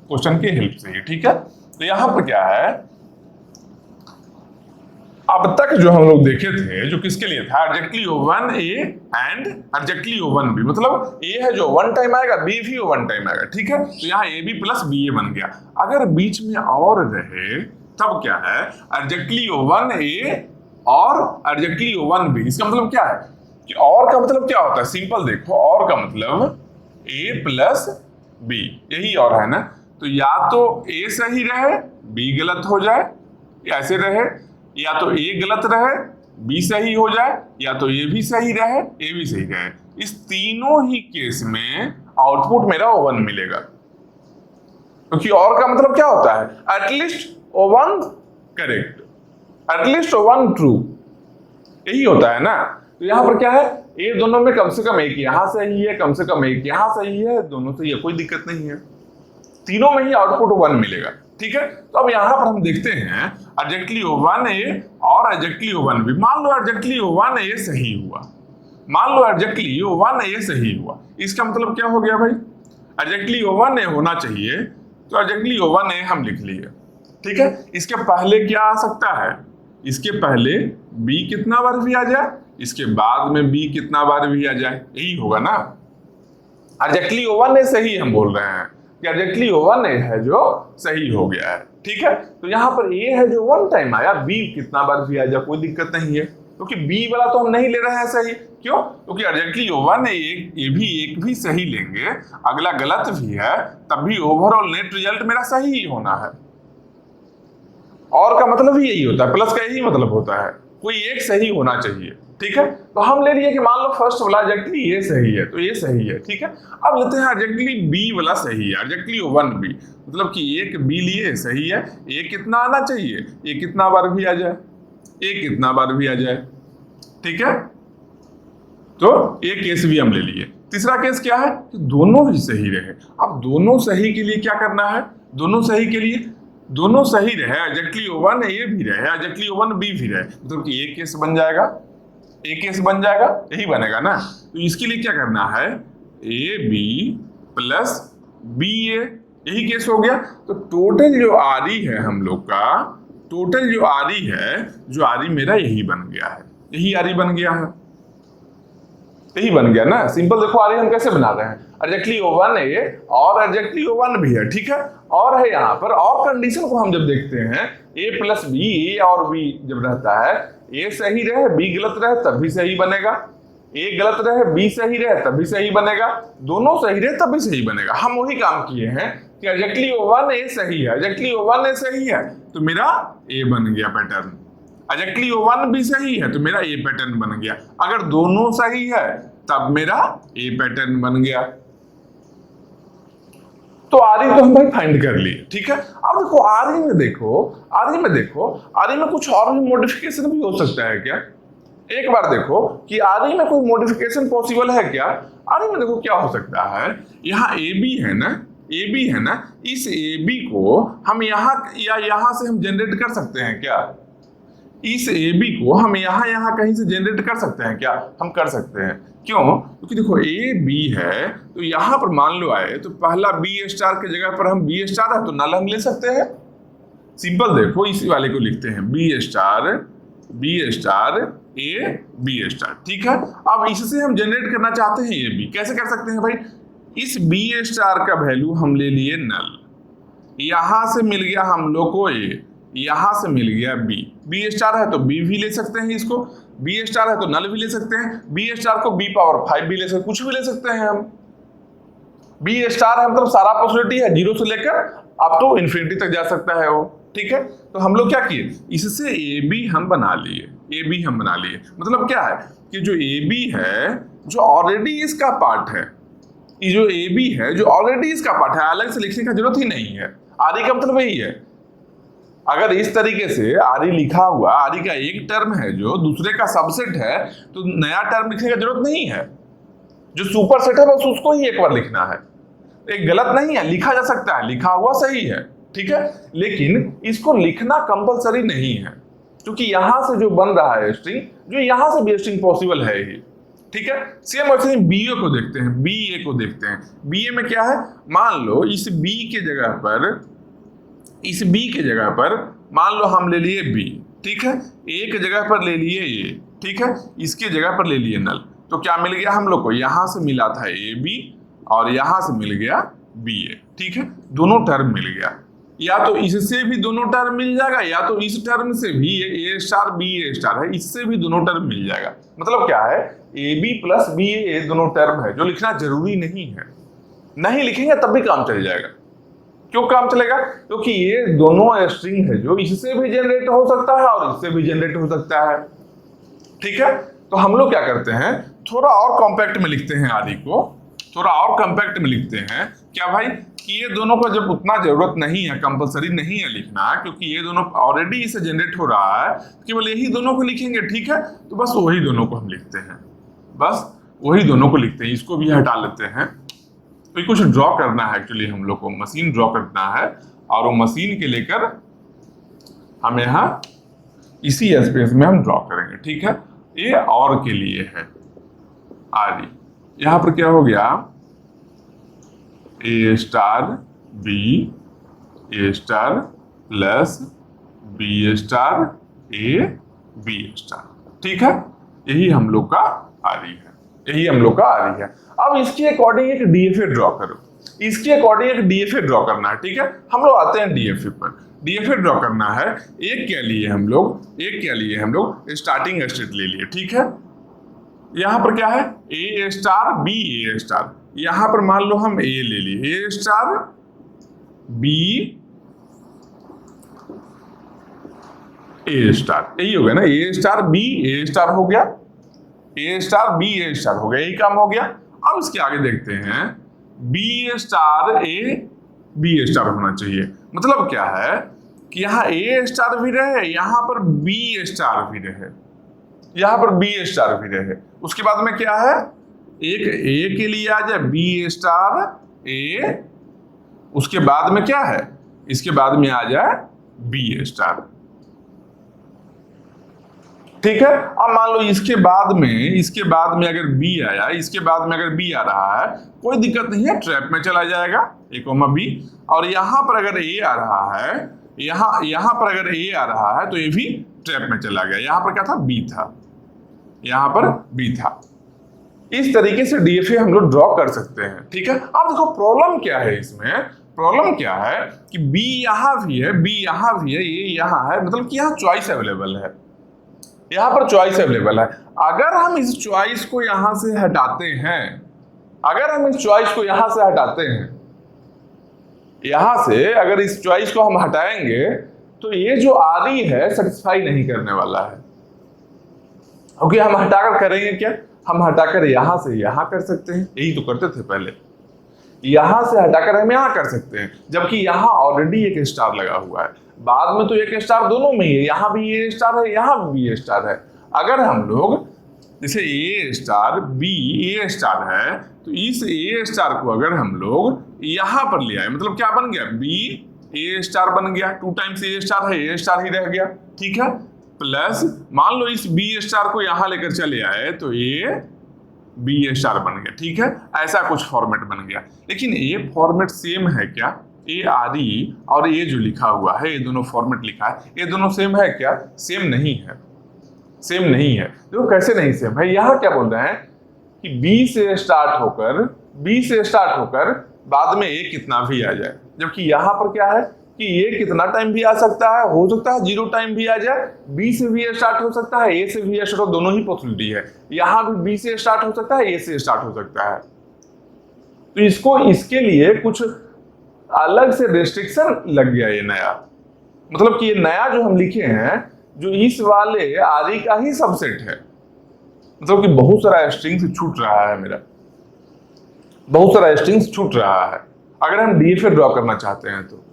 [SPEAKER 1] क्वेश्चन की हेल्प से ही, ठीक है। तो यहाँ पर क्या है, अब तक जो हम लोग देखे थे, जो किसके लिए था, exactly O1A and exactly O1B, मतलब A है जो वन टाइम आएगा, B भी वन टाइम आएगा, ठीक है, तो यहाँ AB प्लस BA बन गया। अगर बीच में और रहे तब क्या है, एग्जैक्टली O1A और एग्जैक्टली O1B, इसका मतलब क्या है कि और का मतलब क्या होता है, सिंपल देखो, और का मतलब A प्लस B, यही और है ना, तो या तो A सही रहे B गलत हो जाए, ऐसे रहे, या तो A गलत रहे B सही हो जाए, या तो A भी सही रहे A भी सही रहे, इस तीनों ही केस में आउटपुट मेरा O1 मिलेगा, क्योंकि और का मतलब क्या होता है, at least O1 correct, at least O1 true, यही होता है ना। तो यहां पर क्या है, ये दोनों में कम से कम एक यहां सही है, कम से कम एक यहां सही है, दोनों सही है, कोई दिक्कत नहीं है, तीनों में ही आउटपुट 1 मिलेगा, ठीक है। तो अब यहां पर हम देखते हैं एग्जैक्टली O1A और एग्जैक्टली O1B। मान लो एग्जैक्टली O1A सही हुआ, मान लो एग्जैक्टली O1A सही हुआ, इसका मतलब क्या हो गया भाई, एग्जैक्टली O1A होना चाहिए, तो एग्जैक्टली O1A हम लिख लिए, ठीक है। इसके पहले क्या आ सकता है, इसके पहले B कितना बार भी आ जाए, इसके बाद में B कितना बार भी आ जाए, यही होगा ना। एग्जैक्टली O1A सही हम बोल रहे हैं कि एग्जैक्टली O1A है जो सही हो गया है, ठीक है। तो यहाँ पर A है जो वन टाइम आया, B कितना बार भी आ जाए कोई दिक्कत नहीं है, क्योंकि B वाला तो हम नहीं ले रहे हैं सही, क्यों, क्योंकि एग्जैक्टली O1A एक भी सही लेंगे, अगला गलत भी है, तब भी ओवरऑल नेट रिजल्ट मेरा सही ही होना है। और का मतलब ही यही होता है, प्लस का यही मतलब होता है, कोई एक सही होना चाहिए, ठीक है। तो हम ले लिए कि मान लो फर्स्ट वाला एग्जैक्टली ये सही है, तो ये सही है, ठीक है। अब लेते हैं एग्जैक्टली B वाला सही है, एग्जैक्टली O1B, मतलब कि एक B लिए सही है, ये कितना आना चाहिए, ये कितना बार भी आ जाए, ये कितना बार भी आ जाए, ठीक है। तो ये केस भी हम ले लिए। तीसरा केस क्या है कि दोनों ही सही रहे। अब दोनों सही के लिए क्या करना है, दोनों सही के लिए दोनों सही रहे, एग्जैक्टली O1A भी रहे, एग्जैक्टली O1B भी रहे, मतलब कि एक केस बन जाएगा, एक केस बन जाएगा, यही बनेगा ना। तो इसके लिए क्या करना है, AB प्लस BA, यही केस हो गया। तो टोटल जो आरी है हम लोग का, टोटल जो आरी है, जो आरी मेरा यही बन गया है, यही आरी बन गया है, यही बन गया ना। सिंपल देखो आरी हम कैसे बना रहे हैं, एग्जैक्टली O1A और एग्जैक्टली O1B है, ठीक है। और है यहाँ पर, और कंडीशन को हम जब देखते हैं A प्लस B, A और B जब रहता है, A सही रहे B गलत रहे तब भी सही बनेगा, A गलत रहे B सही रहे तब भी सही बनेगा, दोनों सही रहे तब भी सही बनेगा। हम वही काम किए हैं कि एग्जैक्टली O1A सही है, एग्जैक्टली O1A सही है, तो मेरा A बन गया पैटर्न, एग्जैक्टली वो 1 भी सही है तो मेरा ए पैटर्न बन गया। अगर दोनों सही है तब मेरा ए पैटर्न बन गया। तो आरई तो हम भाई फाइंड कर लिए, ठीक है। अब देखो आरई में कुछ और भी मॉडिफिकेशन भी हो सकता है क्या? एक बार देखो कि आरई में कोई मॉडिफिकेशन पॉसिबल है क्या? आरई में देखो क्या हो सकता है, यहाँ ए बी है ना, इस ए बी को हम यहाँ या यहाँ से हम जनरेट कर सकते हैं क्या? इस ए बी को हम यहाँ कहीं से जनरेट कर सकते हैं क्या? हम कर सकते हैं। क्यों? क्योंकि देखो ए बी है तो यहाँ पर मान लो आए तो पहला बी स्टार की जगह पर हम बी स्टार है तो नल हम ले सकते हैं। सिंपल देखो इसी वाले को लिखते हैं B star A B star, ठीक है। अब इससे हम जनरेट करना चाहते हैं ए बी, कैसे कर सकते हैं भाई? इस बी स्टार का वैल्यू हम ले लिए नल, यहां से मिल गया हम लोग को ए, यहां से मिल गया बी स्टार है तो बी भी ले सकते हैं, इसको बी स्टार है तो नल भी ले सकते हैं, बी स्टार को बी पावर 5 भी ले सकते, कुछ भी ले सकते हैं हम। बी स्टार है मतलब सारा पॉसिबिलिटी है, 0 से लेकर अब तो इन्फिनिटी तक जा सकता है वो, ठीक है। तो हम लोग क्या किए, इससे ए बी हम बना लिए, मतलब क्या है कि जो ए बी है जो ऑलरेडी इसका पार्ट है, ये जो ए बी है जो ऑलरेडी इसका पार्ट है, अलग से लिखने का जरूरत ही नहीं है। आरई का मतलब यही है, अगर इस तरीके से आरई लिखा हुआ, आरई का एक टर्म है जो दूसरे का सबसेट है तो नया टर्म लिखने का जरूरत नहीं है, जो सुपर सेट है बस उसको ही एक बार लिखना है। एक गलत नहीं है, लिखा जा सकता है, लिखा हुआ सही है, ठीक है, लेकिन इसको लिखना कंपलसरी नहीं है क्योंकि यहां से जो बन रहा है स्ट्रिंग, जो यहां से भी स्ट्रिंग पॉसिबल है ही, ठीक है। सेम वैसे ही बीए को देखते हैं, बीए में क्या है, मान लो इस बी के जगह पर मान लो हम ले लिए बी, ठीक है, ए के जगह पर ले लिए ए, ठीक है, इसके जगह पर ले लिए नल, तो क्या मिल गया हम लोग को, यहां से मिला था ए बी और यहां से मिल गया बी ए, ठीक है, दोनों टर्म मिल गया। या तो इससे भी दोनों टर्म मिल जाएगा या तो इस टर्म से भी ए स्टार बी ए स्टार है, इससे भी दोनों टर्म मिल जाएगा। मतलब क्या है, ए बी प्लस बी ए दोनों टर्म है, जो लिखना जरूरी नहीं है, नहीं लिखेंगे तब भी काम चल जाएगा। क्यों काम चलेगा? क्योंकि ये दोनों स्ट्रिंग है जो इससे भी जनरेट हो सकता है और इससे भी जनरेट हो सकता है, ठीक है। तो हम लोग क्या करते हैं, थोड़ा और कॉम्पैक्ट में लिखते हैं, आरई को थोड़ा और कॉम्पैक्ट में लिखते हैं। क्या भाई कि ये दोनों को जब उतना जरूरत नहीं है, कंपलसरी नहीं है लिखना, क्योंकि ये दोनों ऑलरेडी इसे जनरेट हो रहा है, केवल यही दोनों को लिखेंगे, ठीक है। तो बस वही दोनों को हम लिखते हैं, इसको भी हटा लेते हैं। तो कुछ ड्रॉ करना है, एक्चुअली हम लोग को मशीन ड्रॉ करना है और वो मशीन के लेकर हम यहाँ इसी स्पेस में हम ड्रॉ करेंगे, ठीक है। ये और के लिए है आरई, यहाँ पर क्या हो गया, A star B plus B star A B star, ठीक है। यही हम लोग का आरई है, अब इसके अकॉर्डिंग एक डीएफए ड्रॉ करो, ड्रॉ करना है, ठीक है। हम लोग आते हैं डीएफए पर, ड्रॉ करना है। एक क्या लिए हम लोग स्टार्टिंग स्टेट ले लिए, ठीक है। यहां पर क्या है, A star B A star, यहां पर मान लो हम ए ले लिए, ए स्टार बी ए स्टार, यही हो गया ना, A star B A star हो गया, A star B A star हो गया, यही काम हो गया। अब इसके आगे देखते हैं, B star A B star होना चाहिए। मतलब क्या है कि यहाँ ए स्टार भी रहे, यहाँ पर बी स्टार भी रहे, उसके बाद में क्या है, एक ए के लिए आ जाए बी स्टार ए, उसके बाद में क्या है, इसके बाद में आ जाए बी स्टार, ठीक है। अब मान लो इसके बाद में अगर बी आया, इसके बाद में अगर बी आ रहा है, कोई दिक्कत नहीं है, ट्रैप में चला जाएगा ए कोमा बी। और यहां पर अगर ए आ रहा है, यहां पर अगर ए आ रहा है तो ये भी ट्रैप में चला गया। यहां पर क्या था, बी था, यहां पर बी था। इस तरीके से डीएफए हम लोग ड्रॉ कर सकते हैं, ठीक है। अब देखो प्रॉब्लम क्या है इसमें, प्रॉब्लम क्या है कि बी यहां भी है, ये यहां है, मतलब कि यहां चॉइस अवेलेबल है, यहां पर चॉइस अवेलेबल है। अगर हम इस चॉइस को यहां से हटाते हैं, यहां से अगर इस चॉइस को हम हटाएंगे तो ये जो आरी है सेटिस्फाई नहीं करने वाला है, क्योंकि हम हटाकर करेंगे क्या, हम हटाकर यहां से यहां कर सकते हैं, यही तो करते थे पहले, यहां से हटाकर हम यहां कर सकते हैं, जबकि यहां ऑलरेडी एक स्टार लगा हुआ है, बाद में तो एक स्टार दोनों में ही है, यहां भी ये स्टार है, यहां भी ये स्टार है। अगर हम लोग जैसे ए स्टार बी ए स्टार है, तो इस ए स्टार को अगर हम लोग यहां पर ले आए, मतलब क्या बन गया, बी ए स्टार बन गया, 2 टाइम्स ए स्टार है, ए स्टार ही रह गया, ठीक है, प्लस मान लो इस बी स्टार को यहां लेकर चले आए तो ये बी स्टार बन गया, ठीक है, ऐसा कुछ फॉर्मेट बन गया। लेकिन ये फॉर्मेट सेम है क्या, ए आर ई और ये जो लिखा हुआ है, ये दोनों फॉर्मेट लिखा है, ये दोनों सेम है क्या, सेम नहीं है, सेम नहीं है। देखो कैसे नहीं सेम है, यहां क्या बोल रहे हैं कि बी से स्टार्ट होकर बाद में ए कितना भी आ जाए, जबकि यहां पर क्या है कि ये कितना टाइम भी आ सकता है, हो सकता है 0 टाइम भी आ जाए, बी से भी स्टार्ट हो सकता है, ए से भी स्टार्ट हो, दोनों ही पॉसिबिलिटी है। यहां भी बी से स्टार्ट हो सकता है, ए से स्टार्ट हो सकता है। तो इसको इसके लिए कुछ अलग से रेस्ट्रिक्शन लग गया, ये नया, मतलब कि ये नया जो हम लिखे हैं, जो इस वाले आरी का ही सबसेट है, मतलब कि बहुत सारा स्ट्रिंग्स छूट रहा है मेरा, बहुत सारा स्ट्रिंग्स छूट रहा है अगर हम डीएफए ड्रॉ करना चाहते हैं तो।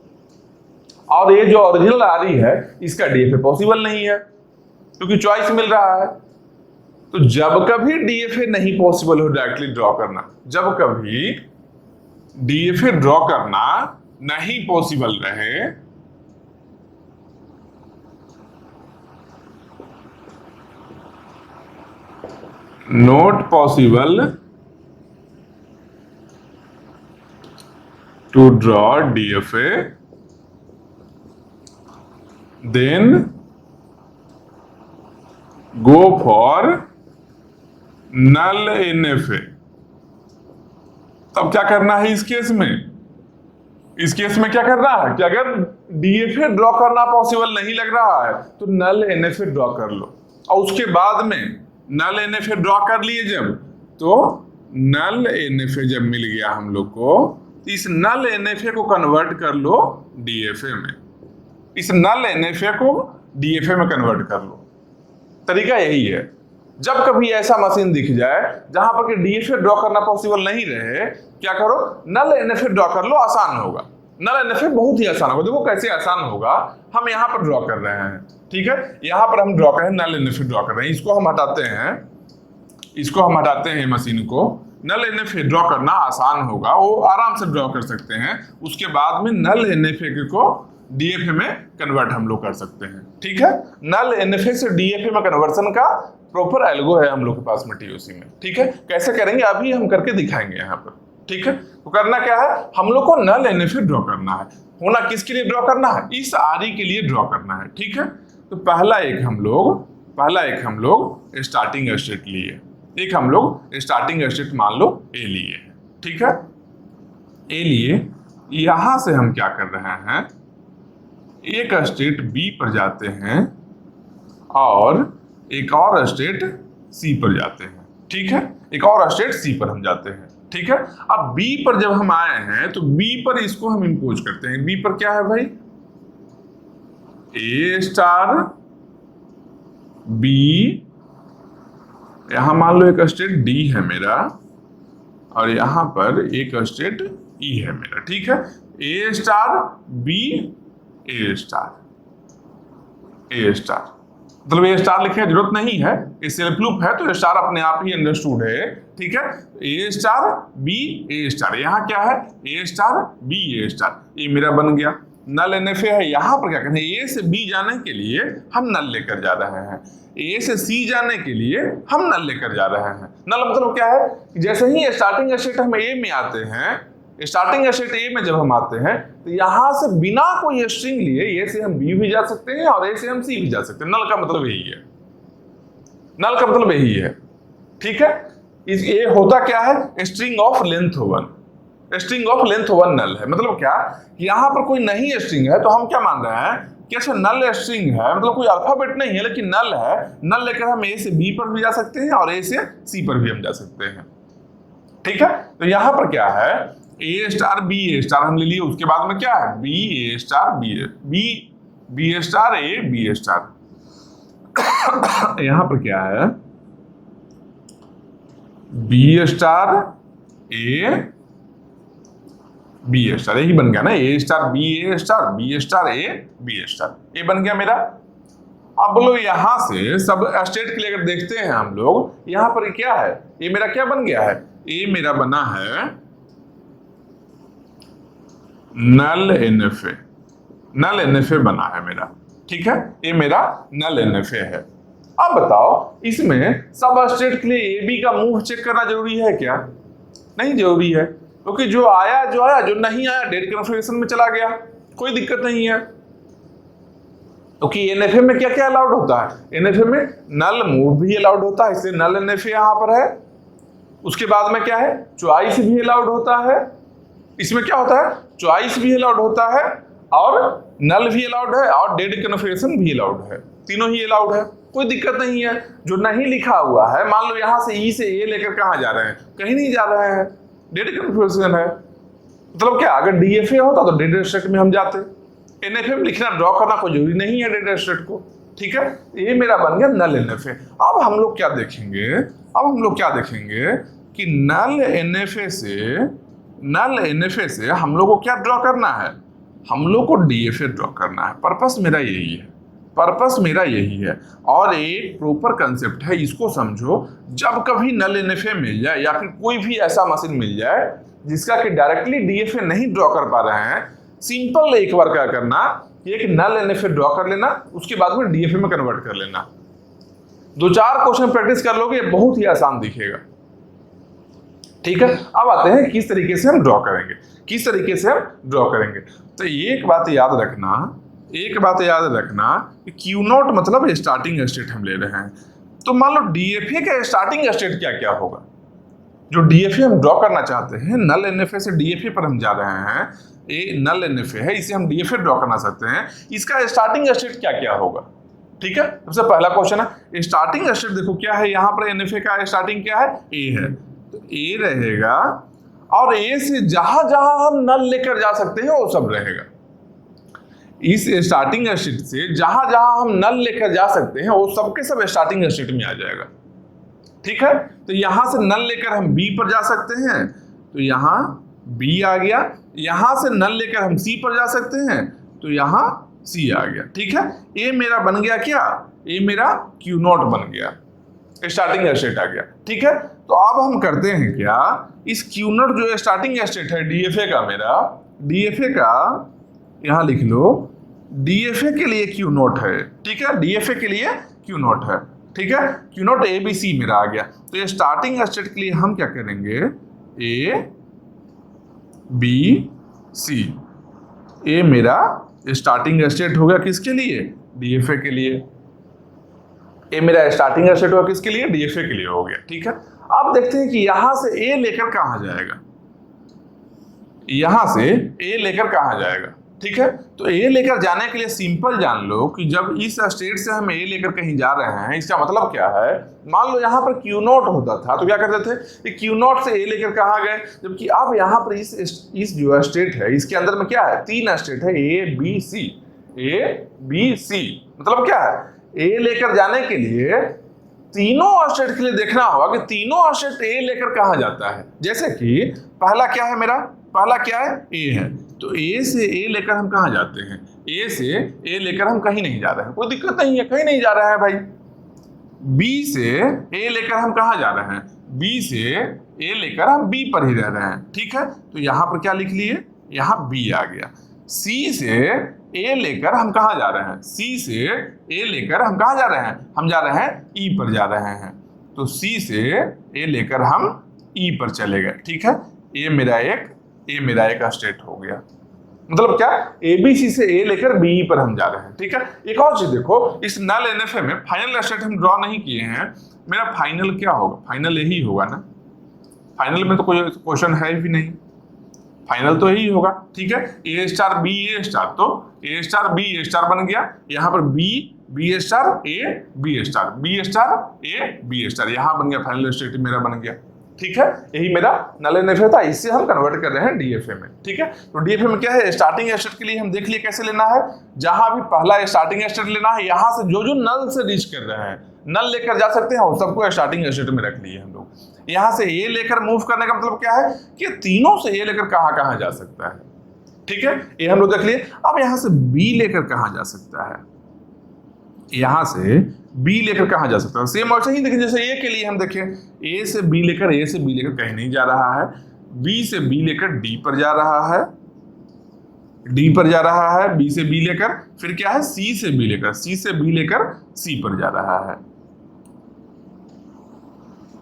[SPEAKER 1] और ये जो ओरिजिनल आरी है इसका डीएफए पॉसिबल नहीं है, क्योंकि चॉइस मिल रहा है। तो जब कभी डीएफए नहीं पॉसिबल हो डायरेक्टली ड्रॉ करना, जब कभी डीएफए ड्रॉ करना नहीं पॉसिबल रहे, not possible to draw DFA, then go for null NFA। तब क्या करना है इस केस में, इस केस में क्या करना है कि अगर डीएफए ड्रॉ करना पॉसिबल नहीं लग रहा है तो नल एनएफए ड्रॉ कर लो, और उसके बाद में नल एनएफए ड्रॉ कर लिए जब, तो नल एनएफए जब मिल गया हम लोग को, तो इस नल एनएफए को कन्वर्ट कर लो डीएफए में, इस नल एनएफए को डीएफए में कन्वर्ट कर लो। तरीका यही है, जब कभी ऐसा मशीन दिख जाए जहां पर कि डीएफए ड्रॉ करना पॉसिबल नहीं रहे, क्या करो, नल एनएफए ड्रॉ कर लो, आसान होगा। नल एनएफए बहुत ही आसान होगा, देखो कैसे आसान होगा, हम यहां पर ड्रॉ कर रहे हैं, ठीक है, यहां पर हम ड्रॉ कर रहे हैं, नल एनएफए ड्रॉ कर रहे हैं, इसको हम हटाते हैं, इसको हम हटाते हैं मशीन को, नल एनएफए ड्रॉ करना आसान होगा, वो आराम से ड्रॉ कर सकते हैं। उसके बाद में नल एनएफए को डीएफए में कन्वर्ट हम लोग कर सकते हैं, ठीक है। नल एनएफए से डीएफए में कन्वर्सन का प्रॉपर एल्गो है हम लोग के पास में टीओसी में, ठीक है। कैसे करेंगे अभी हम करके दिखाएंगे यहाँ पर, ठीक है। तो करना क्या है, हम लोग को नल एनएफए ड्रॉ करना है, होना किसके लिए ड्रॉ करना है, इस आरी के लिए ड्रॉ करना है, ठीक है। तो पहला एक हम लोग स्टार्टिंग स्टेट लिए, एक हम लोग स्टार्टिंग स्टेट मान लो ए लिए, ठीक है। ए लिए, यहां से हम क्या कर रहे हैं, एक स्टेट बी पर जाते हैं और एक और स्टेट सी पर जाते हैं, ठीक है, एक और स्टेट सी पर हम जाते हैं, ठीक है। अब बी पर जब हम आए हैं तो बी पर इसको हम इंपोज करते हैं, बी पर क्या है भाई, ए स्टार बी, यहां मान लो एक स्टेट डी है मेरा और यहां पर एक स्टेट ई है मेरा, ठीक है। A star B A star, A star, मतलब ये स्टार लिखने की जरूरत नहीं है, ये सेल्फ लूप है तो स्टार अपने आप ही अंडरस्टूड है, ठीक है। A star B A star, यहाँ क्या है, A star B A star, ये मेरा बन गया। नल एनएफए है, यहाँ पर क्या करना है, ए से बी जाने के लिए हम नल लेकर जा रहे हैं, ए से सी जाने के लिए हम नल लेकर जा रहे हैं। नल मतलब क्या है, जैसे ही स्टार्टिंग स्टेट हम ए में आते हैं, स्टार्टिंग स्टेट ए में जब हम आते हैं तो यहां से बिना कोई स्ट्रिंग लिए ए से हम बी भी जा सकते हैं और ए से हम सी भी जा सकते हैं। नल का मतलब यही है, नल का मतलब यही है, ठीक है। ये होता क्या है, string of length 1, string of length 1 नल है। मतलब क्या, यहां पर कोई नहीं स्ट्रिंग है तो हम क्या मान रहे हैं कि अच्छा नल स्ट्रिंग है, मतलब कोई अल्फाबेट नहीं है लेकिन नल है, नल लेकर हम ए से बी पर भी जा सकते हैं और ए से सी पर भी हम जा सकते हैं, ठीक है। तो यहां पर क्या है, A star B A star हम ले लिए, उसके बाद में क्या है, B A star B B star A B star. यहां पर क्या है, B star A B star, यही बन गया ना, A star B star, B star A B star, ये बन गया मेरा। अब लोग यहां से सब स्टेट के लिए अगर देखते हैं हम लोग, यहां पर क्या है, ये मेरा क्या बन गया है, ये मेरा बना है नल एनएफए, नल एनएफए बना है मेरा, ठीक है, ये मेरा नल एनएफए है। अब बताओ इसमें सब स्टेट के लिए ए बी का मूव चेक करना जरूरी है क्या? नहीं जरूरी है, क्योंकि जो आया, जो नहीं आया डेट कन्फर्मेशन में चला गया, कोई दिक्कत नहीं है। क्योंकि एनएफए में क्या क्या अलाउड होता है, एनएफए में नल मूव भी अलाउड होता है, इसलिए नल एनएफए यहां पर है। उसके बाद में क्या है, चॉइस भी अलाउड होता है। इसमें क्या होता है, चॉइस भी अलाउड होता है और नल भी अलाउड है और डेट कन्फर्मेशन भी अलाउड है, तीनों ही अलाउड है, कोई दिक्कत नहीं है। जो नहीं लिखा हुआ है, मान लो यहां से ई से ए लेकर कहां जा रहे हैं, कहीं नहीं जा रहे हैं, डेट कन्फर्मेशन है। मतलब क्या, अगर डीएफए होता तो डेटा स्टेट में हम जाते, एनएफए में लिखना ड्रॉ करना कोई जरूरी नहीं है डेटा स्टेट को, ठीक है। ये मेरा बन गया नल एनएफए। अब हम लोग क्या देखेंगे, कि नल एनएफए से हम लोग को क्या ड्रॉ करना है, हम लोग को डीएफए ड्रॉ करना है। पर्पस मेरा यही है और एक प्रॉपर कंसेप्ट है, इसको समझो। जब कभी नल एनएफए मिल जाए या फिर कोई भी ऐसा मशीन मिल जाए जिसका कि डायरेक्टली डीएफए नहीं ड्रॉ कर पा रहे हैं, सिंपल एक बार क्या करना, एक नल एनएफए ड्रॉ कर लेना, उसके बाद में डीएफए में कन्वर्ट कर लेना। 2-4 क्वेश्चन प्रैक्टिस कर लोगे, बहुत ही आसान दिखेगा, ठीक है। अब आते हैं किस तरीके से हम ड्रॉ करेंगे। तो एक बात याद रखना कि क्यू नॉट मतलब स्टार्टिंग स्टेट हम ले रहे हैं। तो मान लो डीएफए का स्टार्टिंग स्टेट क्या क्या होगा, जो डीएफए हम ड्रॉ करना चाहते हैं, नल एनएफए से डीएफए पर हम जा रहे हैं, ये नल एनएफए है, इसे हम डीएफए ड्रॉ करना सकते हैं, इसका स्टार्टिंग स्टेट क्या क्या होगा, ठीक है। सबसे पहला क्वेश्चन है स्टार्टिंग स्टेट, देखो क्या है, यहाँ पर एनएफए का स्टार्टिंग क्या है, ए है, तो ए रहेगा और ए से जहां जहां हम नल लेकर जा सकते हैं वो सब रहेगा। इस स्टार्टिंग स्टेट से जहां जहां हम नल लेकर जा सकते हैं वो सबके सब स्टार्टिंग स्टेट में आ जाएगा, ठीक है। तो यहां से नल लेकर हम बी पर जा सकते हैं, तो यहां बी आ गया। यहां से नल लेकर हम सी पर जा सकते हैं, तो यहां सी आ गया, ठीक है। ये मेरा बन गया क्या, ये मेरा क्यू नॉट बन गया, स्टार्टिंग स्टेट आ गया, ठीक है। तो अब हम करते हैं क्या, इस क्यू नॉट जो स्टार्टिंग स्टेट है डीएफए का, मेरा डीएफए का यहां लिख लो, डीएफए के लिए क्यू नॉट है, ठीक है, डीएफए के लिए क्यू नॉट है, ठीक है। Q not A B C मेरा आ गया। तो ये स्टार्टिंग स्टेट के लिए हम क्या करेंगे, ए बी सी, ए मेरा स्टार्टिंग स्टेट होगा किसके लिए, डीएफए के लिए। ए मेरा स्टार्टिंग स्टेट होगा किसके लिए, डीएफए के लिए हो गया, ठीक है। अब देखते हैं कि यहां से ए लेकर कहां जाएगा, यहां से ए लेकर कहां जाएगा, ठीक है। तो ए लेकर जाने के लिए सिंपल जान लो कि जब इस स्टेट से हम ए लेकर कहीं जा रहे हैं, इसका मतलब क्या है, मान लो यहाँ पर क्यू नॉट होता था तो क्या करते थे कि क्यू नॉट से ए लेकर कहाँ गए, जबकि अब यहाँ पर इस जो स्टेट है इसके अंदर में क्या है, 3 स्टेट है, ए बी सी, मतलब क्या है, ए लेकर जाने के लिए तीनों स्टेट के लिए देखना होगा कि तीनों स्टेट ए लेकर कहाँ जाता है। जैसे कि पहला क्या है, मेरा पहला क्या है, ए है, तो ए से ए लेकर हम कहाँ जाते हैं, ए से ए लेकर हम कहीं नहीं जा रहे हैं, कोई दिक्कत नहीं है, कहीं नहीं जा रहे हैं भाई। बी से ए लेकर हम कहाँ जा रहे हैं, बी से ए लेकर हम बी पर ही रह रहे हैं, ठीक है। तो यहाँ पर क्या लिख लिए, यहाँ बी आ गया। सी से ए लेकर हम कहाँ जा रहे हैं, सी से ए लेकर हम कहाँ जा रहे हैं, हम जा रहे हैं ई पर जा रहे हैं। तो सी से ए लेकर हम ई पर चले गए, ठीक है। ये मेरा एक स्टेट हो गया, मतलब क्या, ए बी सी से ए लेकर बी पर हम जा रहे हैं, ठीक है। एक और चीज देखो, इस नल एनएफए में फाइनल स्टेट हम ड्रॉ नहीं किए हैं, मेरा फाइनल क्या होगा, फाइनल यही होगा ना, फाइनल में तो कोई क्वेश्चन है भी नहीं, फाइनल तो यही होगा, ठीक है। A star B A star, तो A star B A star बन गया, यहाँ पर B star A B star, B star A B star, यहाँ बन गया फाइनल स्टेट मेरा बन गया, ठीक है, यही मेरा नल एनएफए था, इससे हम कन्वर्ट कर रहे हैं डीएफए में। ठीक है, तो डीएफए में क्या है, स्टार्टिंग स्टेट के लिए हम देख लिए कैसे लेना है, जहां भी पहला स्टार्टिंग स्टेट लेना है, यहां से जो जो नल से रीच कर रहे हैं, नल लेकर जा सकते हैं, उन सबको स्टार्टिंग स्टेट में रख लिए हम लोग। यहां से ए लेकर मूव करने का मतलब क्या है कि तीनों से ए लेकर कहां कहां जा सकता है। ठीक है, ये हम लोग देख लिए। अब यहां से बी लेकर कहां जा सकता है, यहां से बी लेकर कहां जा सकता है, सेम वैसे ही देखिए जैसे ए के लिए हम देखें, ए से बी लेकर कहीं नहीं जा रहा है, बी से बी लेकर डी पर जा रहा है, डी पर जा रहा है, बी से बी लेकर, फिर क्या है सी से बी लेकर, सी से बी लेकर सी पर जा रहा है।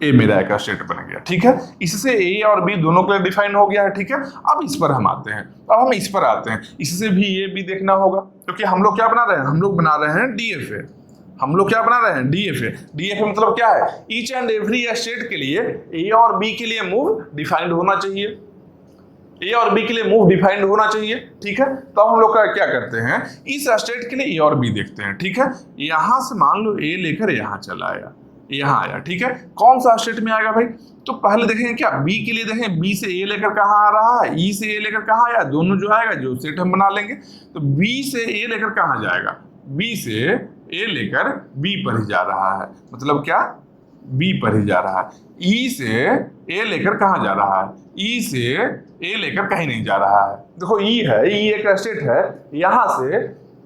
[SPEAKER 1] ए मेरा एक स्टेट बन गया। ठीक है, इससे ए और बी दोनों के लिए डिफाइन हो गया है। ठीक है, अब इस पर हम आते हैं, अब हम इस पर आते हैं, इससे भी ये भी देखना होगा, क्योंकि हम लोग क्या बना रहे हैं, हम लोग बना रहे हैं डीएफए। हम लोग क्या बना रहे हैं, डीएफए। डीएफए मतलब क्या है, ईच एंड एवरी स्टेट के लिए ए और बी के लिए मूव डिफाइंड होना चाहिए, ए और बी के लिए मूव डिफाइंड होना चाहिए। ठीक है, तो हम लोग क्या करते हैं, इस स्टेट के लिए ए और बी देखते हैं। ठीक है, यहां से मान लो ए लेकर यहां चला आया, यहां आया। ठीक है, कौन सा स्टेट में आएगा भाई, तो पहले देखेंगे क्या, बी के लिए देखें, बी से ए लेकर कहां आ रहा है, ई से ए लेकर कहां आया, दोनों जो आएगा जो सेट हम बना लेंगे। तो बी से ए लेकर कहां जाएगा, बी से ए लेकर बी पर ही जा रहा है, मतलब क्या, बी पर ही जा रहा है। ई से ए लेकर कहां जा रहा है, ई से ए लेकर कहीं नहीं जा रहा है। देखो ई है, ई एक स्टेट है, यहां से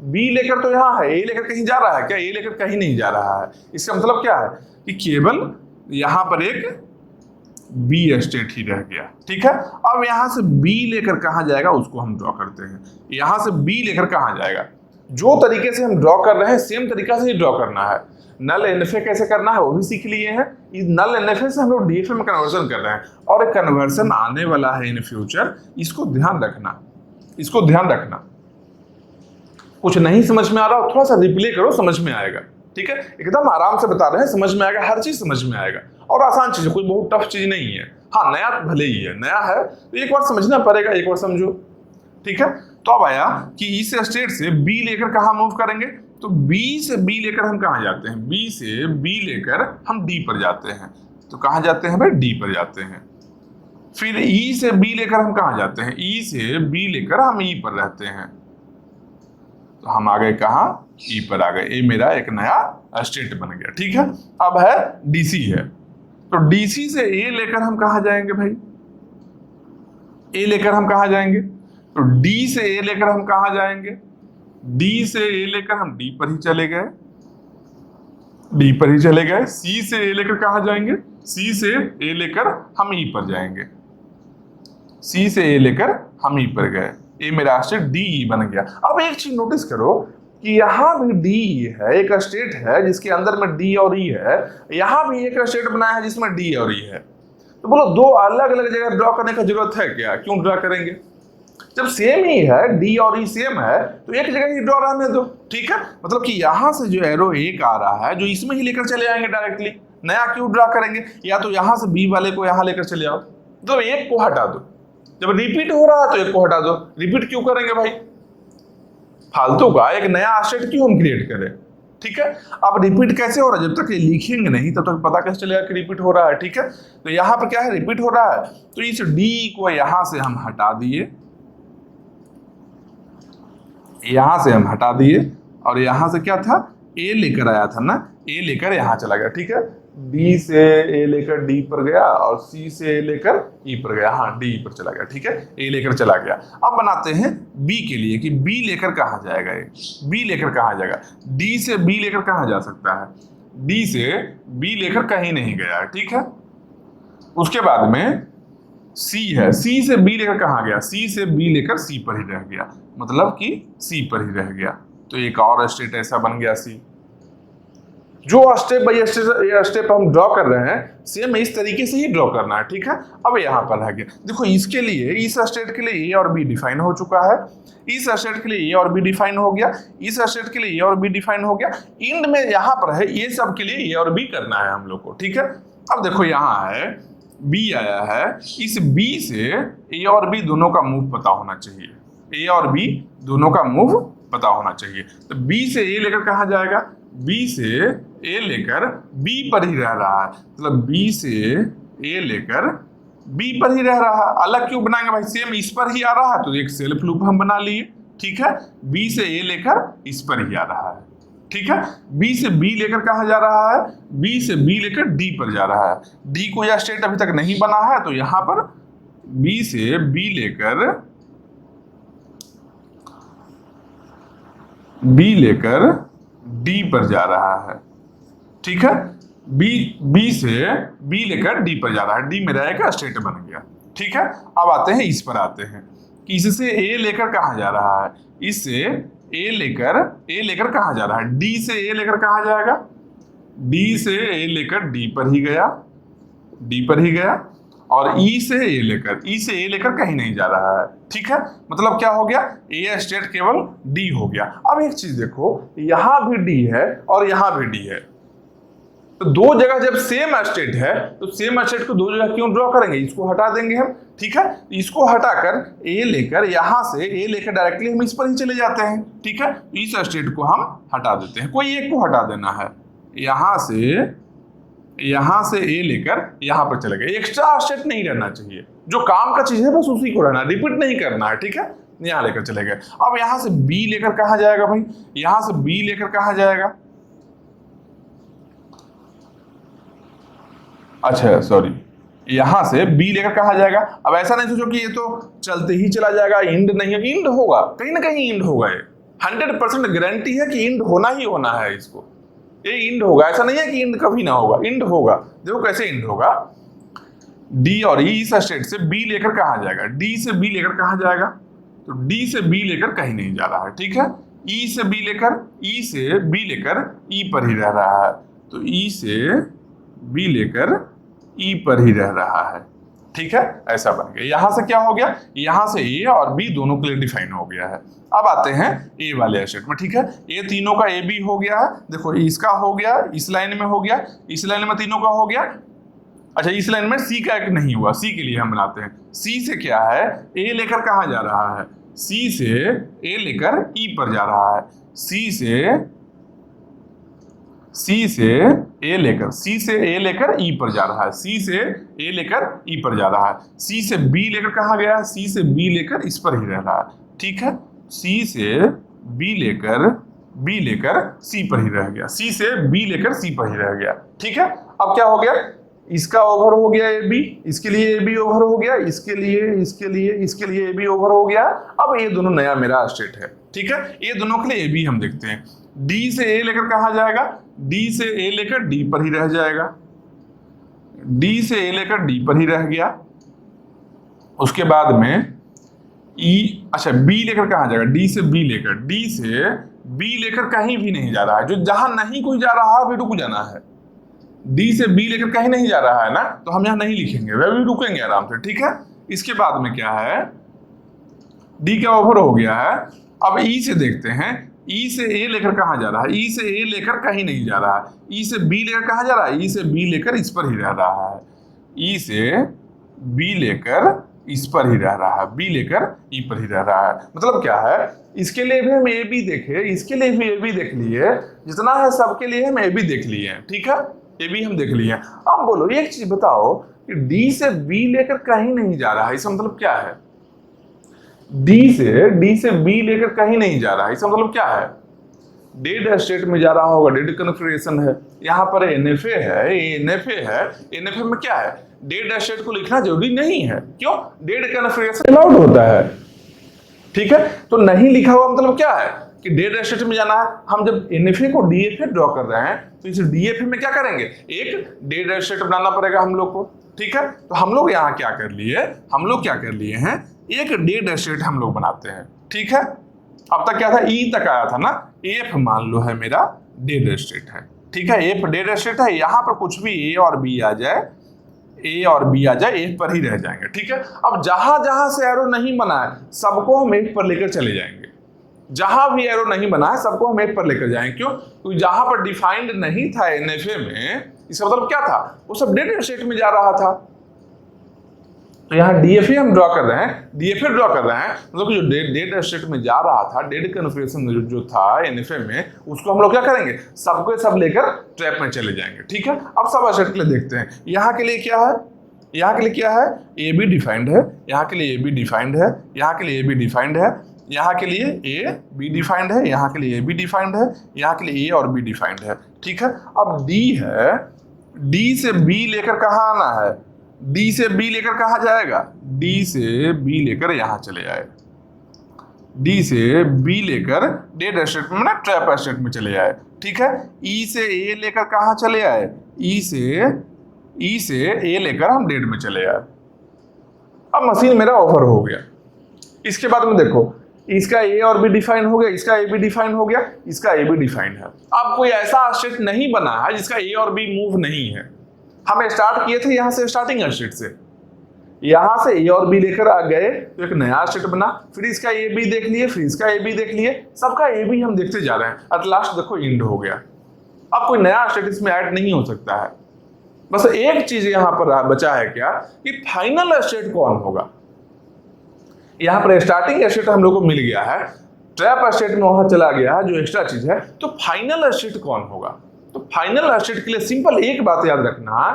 [SPEAKER 1] बी लेकर तो यहां है, ए लेकर कहीं जा रहा है क्या, ए लेकर कहीं नहीं जा रहा है। इसका मतलब क्या है कि केवल यहां पर एक बी स्टेट ही रह गया। ठीक है, अब यहां से बी लेकर कहां जाएगा उसको हम ड्रॉ करते हैं, यहां से बी लेकर कहां जाएगा, जो तरीके से हम ड्रॉ कर रहे हैं सेम तरीका से ही ड्रॉ करना है। नल एनएफए कैसे करना है वो भी सीख लिए हैं, इस नल एनएफए से हम लोग डीएफए में कन्वर्जन कर रहे हैं, और एक कन्वर्जन आने वाला है इन फ्यूचर, इसको ध्यान रखना, इसको ध्यान रखना। कुछ नहीं समझ में आ रहा हो थोड़ा सा रिप्ले करो, समझ में आएगा। ठीक है, एकदम आराम से बता रहे हैं, समझ में आएगा, हर चीज समझ में आएगा, और आसान चीज है, कोई बहुत टफ चीज नहीं है। हाँ, नया भले ही है, नया है तो एक बार समझना पड़ेगा, एक बार समझो। ठीक है, तो अब आया कि इस स्टेट से बी लेकर कहां मूव करेंगे, तो बी से बी लेकर हम कहां जाते हैं, बी से बी लेकर हम डी पर जाते हैं। तो कहां जाते हैं भाई, डी पर जाते हैं। फिर ई से बी लेकर हम कहां जाते हैं, ई से बी लेकर हम ई पर रहते हैं। तो हम आ गए कहां, ई पर आ गए, ये मेरा एक नया स्टेट बन गया। ठीक है, अब है डीसी है, तो डीसी से ए लेकर हम कहां जाएंगे भाई, ए लेकर हम कहां जाएंगे, तो डी से ए लेकर हम कहां जाएंगे, डी से ए लेकर हम डी पर ही चले गए, डी पर ही चले गए। सी से ए लेकर कहां जाएंगे, सी से ए लेकर हम ई पर जाएंगे, सी से ए लेकर हम ई पर गए, ये मेरा स्टेट डी बन गया। अब एक चीज नोटिस करो कि यहां भी डी है, एक स्टेट है जिसके अंदर में डी और ई है, यहां भी एक स्टेट बना है जिसमें डी और ई है। तो बोलो दो अलग अलग जगह ड्रॉ करने की जरूरत है क्या, क्यों ड्रॉ करेंगे, जब सेम ही है, डी और ई सेम है तो एक जगह ही ड्रॉ रहने दो। ठीक है, मतलब कि यहां से जो एरो एक आ रहा है जो इसमें ही लेकर चले आएंगे डायरेक्टली, नया क्यों ड्रॉ करेंगे, या तो यहां से बी वाले को यहां लेकर चले आओ, तो एक को हटा दो, जब रिपीट हो रहा है तो एक को हटा दो। रिपीट क्यों करेंगे भाई, फालतू का एक नया स्टेट क्यों हम क्रिएट करें। ठीक है, अब रिपीट कैसे हो रहा है, जब तक ये लिखेंगे नहीं तब तक पता कैसे चलेगा कि रिपीट हो रहा है। ठीक है, तो यहां पर क्या है, रिपीट हो रहा है, तो इस डी को यहां से हम हटा दिए, यहां से हम हटा दिए, और यहां से क्या था, ए लेकर आया था ना, ए लेकर यहां चला गया। ठीक है, डी से ए लेकर डी पर गया, और सी से ए लेकर ई पर गया, हाँ डी पर चला गया। ठीक है, ए लेकर चला गया। अब बनाते हैं बी के लिए कि बी लेकर कहां जाएगा, ये बी लेकर कहां जाएगा, डी से बी लेकर कहां जा सकता है, डी से बी लेकर कहीं नहीं गया। ठीक है, उसके बाद में सी है, सी से बी लेकर कहां गया, सी से बी लेकर सी पर ही रह गया, मतलब कि सी पर ही रह गया। तो एक और स्टेट ऐसा बन गया सी। जो स्टेप बाय स्टेप हम ड्रॉ कर रहे हैं सेम इस तरीके से ही ड्रॉ करना है। ठीक है, अब यहां पर रह गया, देखो इसके लिए, इस स्टेट के लिए ए और बी डिफाइन हो चुका है, इस स्टेट के लिए ए और बी डिफाइन हो गया, इस स्टेट के लिए ए और बी डिफाइन हो गया, इंड में यहां पर है ये सब के लिए ए और बी करना है हम लोग को। ठीक है, अब देखो यहां है बी आया है, इस बी से ए और बी दोनों का मूव पता होना चाहिए, ए और बी दोनों का मूव पता होना चाहिए। तो बी से ए लेकर कहां जाएगा, बी से ए लेकर बी पर ही रह रहा है, मतलब बी से ए लेकर बी पर ही रह रहा है। अलग क्यों बनाएंगे भाई, सेम इस पर ही आ रहा है तो एक सेल्फ लूप हम बना लिए। ठीक है, बी से ए लेकर इस पर ही आ रहा है। ठीक है, बी से बी लेकर कहाँ जा रहा है, बी से बी लेकर डी पर जा रहा है। डी को यह स्टेट अभी तक नहीं बना है तो यहां पर बी से बी लेकर डी पर जा रहा है। ठीक है, बी से बी लेकर डी पर जा रहा है, डी मेरा एक स्टेट बन गया। ठीक है, अब आते हैं इस पर आते हैं कि इससे ए लेकर कहाँ जा रहा है, इससे ए लेकर कहाँ जा रहा है, डी से ए लेकर कहाँ जाएगा, डी से ए लेकर डी पर ही गया और ई से ए लेकर कहीं नहीं जा रहा है। ठीक है, मतलब क्या हो गया, ए स्टेट केवल डी हो गया। अब एक चीज देखो, यहां भी डी है और यहां भी डी है, तो दो जगह जब सेम स्टेट है तो सेम स्टेट को दो जगह क्यों ड्रॉ करेंगे, इसको हटा देंगे हम। ठीक है, इसको हटाकर ए लेकर यहां से ए लेकर डायरेक्टली हम इस पर ही चले जाते हैं। ठीक है, इस स्टेट को हम हटा देते हैं, कोई एक को हटा देना है, यहां से ए लेकर यहां पर चले गए। एक्स्ट्रा स्टेट नहीं रहना चाहिए, जो काम का चीज है बस उसी को रहना, रिपीट नहीं करना है। ठीक है, यहां लेकर चले गए। अब यहां से बी लेकर कहां जाएगा भाई, यहां से बी लेकर कहां जाएगा, अच्छा सॉरी, यहां से बी लेकर कहां जाएगा। अब ऐसा नहीं सोचो कि ये तो चलते ही चला जाएगा, इंड नहीं है, इंड होगा, कहीं ना कहीं इंड होगा। ये 100% गारंटी है कि इंड होना ही होना है, इसको ये इंड होगा, ऐसा नहीं है कि इंड कभी ना होगा, इंड होगा। देखो कैसे इंड होगा, डी और ई इस स्टेट से बी लेकर कहां जाएगा, डी से बी लेकर कहां जाएगा, तो डी से बी लेकर कहीं नहीं जा रहा है। ठीक है, ई से बी लेकर ई पर ही रह रहा है, तो ई से बी लेकर ई पर ही रह रहा है। ठीक है, ऐसा बन गया। यहां से क्या हो गया, यहां से ए और बी दोनों के लिए डिफाइन हो गया है। अब आते हैं ए वाले स्टेट में। ठीक है, ये तीनों का ए बी हो गया है, देखो इसका हो गया, इस लाइन में हो गया, इस लाइन में तीनों का हो गया। अच्छा, इस लाइन में सी का एक नहीं हुआ, सी के लिए हम बनाते हैं। सी से क्या है, ए लेकर कहां जा रहा है, सी से ए लेकर ई पर जा रहा है, सी से ए लेकर ई पर जा रहा है, सी से ए लेकर ई पर जा रहा है। सी से बी लेकर कहां गया, सी से बी लेकर इस पर ही रह रहा है। ठीक है, सी से बी लेकर सी पर ही रह गया, सी से बी लेकर सी पर ही रह गया। ठीक है, अब क्या हो गया, इसका ओवर हो गया ए बी, इसके लिए ए बी ओवर हो गया, इसके लिए ए बी ओवर हो गया। अब ये दोनों नया मेरा स्टेट है। ठीक है, ये दोनों के लिए ए बी हम देखते हैं। डी से ए लेकर कहां जाएगा, डी से ए लेकर डी पर ही रह जाएगा, डी से ए लेकर डी पर ही रह गया। उसके बाद में ई, अच्छा बी लेकर कहां जाएगा, डी से बी लेकर कहीं भी नहीं जा रहा है, जो जहां नहीं कोई जा रहा है अभी रुक जाना है। डी से बी लेकर कहीं नहीं जा रहा है ना, तो हम यहां नहीं लिखेंगे, वे भी रुकेंगे आराम से। ठीक है, इसके बाद में क्या है, डी का ओवर हो गया है। अब ई से देखते हैं, ई से ए लेकर कहां जा रहा है, ई से ए लेकर कहीं नहीं जा रहा है, ई से बी लेकर कहां जा रहा है, ई से बी लेकर इस पर ही रह रहा है, ई से बी लेकर इस पर ही रह रहा है, बी लेकर ई पर ही रह रहा है। मतलब क्या है, इसके लिए भी हम ए बी देखे, इसके लिए भी ए बी देख लिए, जितना है सबके लिए हम ए बी देख लिए हैं। ठीक है, ए बी हम देख लिए। अब बोलो एक चीज बताओ कि डी से बी लेकर कहीं नहीं जा रहा है, इसका मतलब क्या है, डी से बी लेकर कहीं नहीं जा रहा है, इसका मतलब क्या है, डेड स्टेट में जा रहा होगा, डेड कन्फिगरेशन है। यहाँ पर एनएफए में क्या है, डेड स्टेट को लिखना जरूरी नहीं है, क्यों, डेड कन्फिगरेशन अलाउड होता है। ठीक है, तो नहीं लिखा हुआ मतलब क्या है कि डेड स्टेट में जाना है। हम जब एनएफए को डीएफए ड्रॉ कर रहे हैं तो इस डीएफए में क्या करेंगे, एक डेड स्टेट बनाना पड़ेगा हम लोग को। ठीक है, तो हम लोग यहाँ क्या कर लिए हैं, एक डेड स्टेट हम लोग बनाते हैं। ठीक है, अब तक क्या था, ई तक आया था ना, एफ मान लो है मेरा डेड स्टेट है। ठीक है, एफ डेड स्टेट है, यहाँ पर कुछ भी ए और बी आ जाए, एफ पर ही रह जाएंगे। ठीक है, अब जहां जहां से एरो नहीं बना है सबको हम एफ पर लेकर चले जाएंगे, जहां भी एरो नहीं बना है सबको हम एफ पर लेकर जाएंगे। क्यों, क्योंकि जहां पर डिफाइंड नहीं था एनएफए में, इसका मतलब क्या था, वो सब डेड स्टेट में जा रहा था। तो यहाँ डीएफए हम ड्रॉ कर रहे हैं, मतलब जो डेड स्टेट में जा रहा था, डेड कन्फिगरेशन जो था एनएफए में, उसको हम लोग क्या करेंगे, सबको सब लेकर ट्रैप में चले जाएंगे। ठीक है, अब सब स्टेट के लिए देखते हैं। यहाँ के लिए क्या है, यहाँ के लिए क्या है, ए बी डिफाइंड है, यहाँ के लिए ए बी डिफाइंड है, यहाँ के लिए ए बी डिफाइंड है, यहाँ के लिए ए बी डिफाइंड है, यहाँ के लिए ए बी डिफाइंड है, यहाँ के लिए ए और बी डिफाइंड है। ठीक है, अब डी है, डी से बी लेकर कहाँ आना है, डी से बी लेकर कहाँ जाएगा, डी से बी लेकर यहाँ चले जाएगा, डी से बी लेकर डेड स्टेट में ना ट्रैप स्टेट में चले जाए। ठीक है, ई से ए लेकर कहाँ चले आए, ई से ए लेकर हम डेड में चले आए। अब मशीन मेरा ओवर हो गया। इसके बाद में देखो, इसका ए और बी डिफाइन हो गया, इसका ए बी डिफाइन हो गया, इसका ए बी डिफाइन है। अब कोई ऐसा स्टेट नहीं बना है जिसका ए और बी मूव नहीं है। हम स्टार्ट किए थे यहाँ से, स्टार्टिंग स्टेट से, यहां से ए और बी लेकर आ गए तो एक नया स्टेट बना, फिर इसका ए बी देख लिए, फिर इसका ए बी देख लिए, सबका ए बी हम देखते जा रहे हैं। एट लास्ट देखो एंड हो गया। अब कोई नया स्टेट इसमें ऐड नहीं हो सकता है। बस एक चीज यहां पर बचा है क्या, कि फाइनल स्टेट कौन होगा। यहां पर स्टार्टिंग स्टेट हम लोग को मिल गया है, ट्रैप स्टेट में वहां चला गया है जो एक्स्ट्रा चीज है, तो फाइनल स्टेट कौन होगा। तो फाइनल स्टेट के लिए सिंपल एक बात याद रखना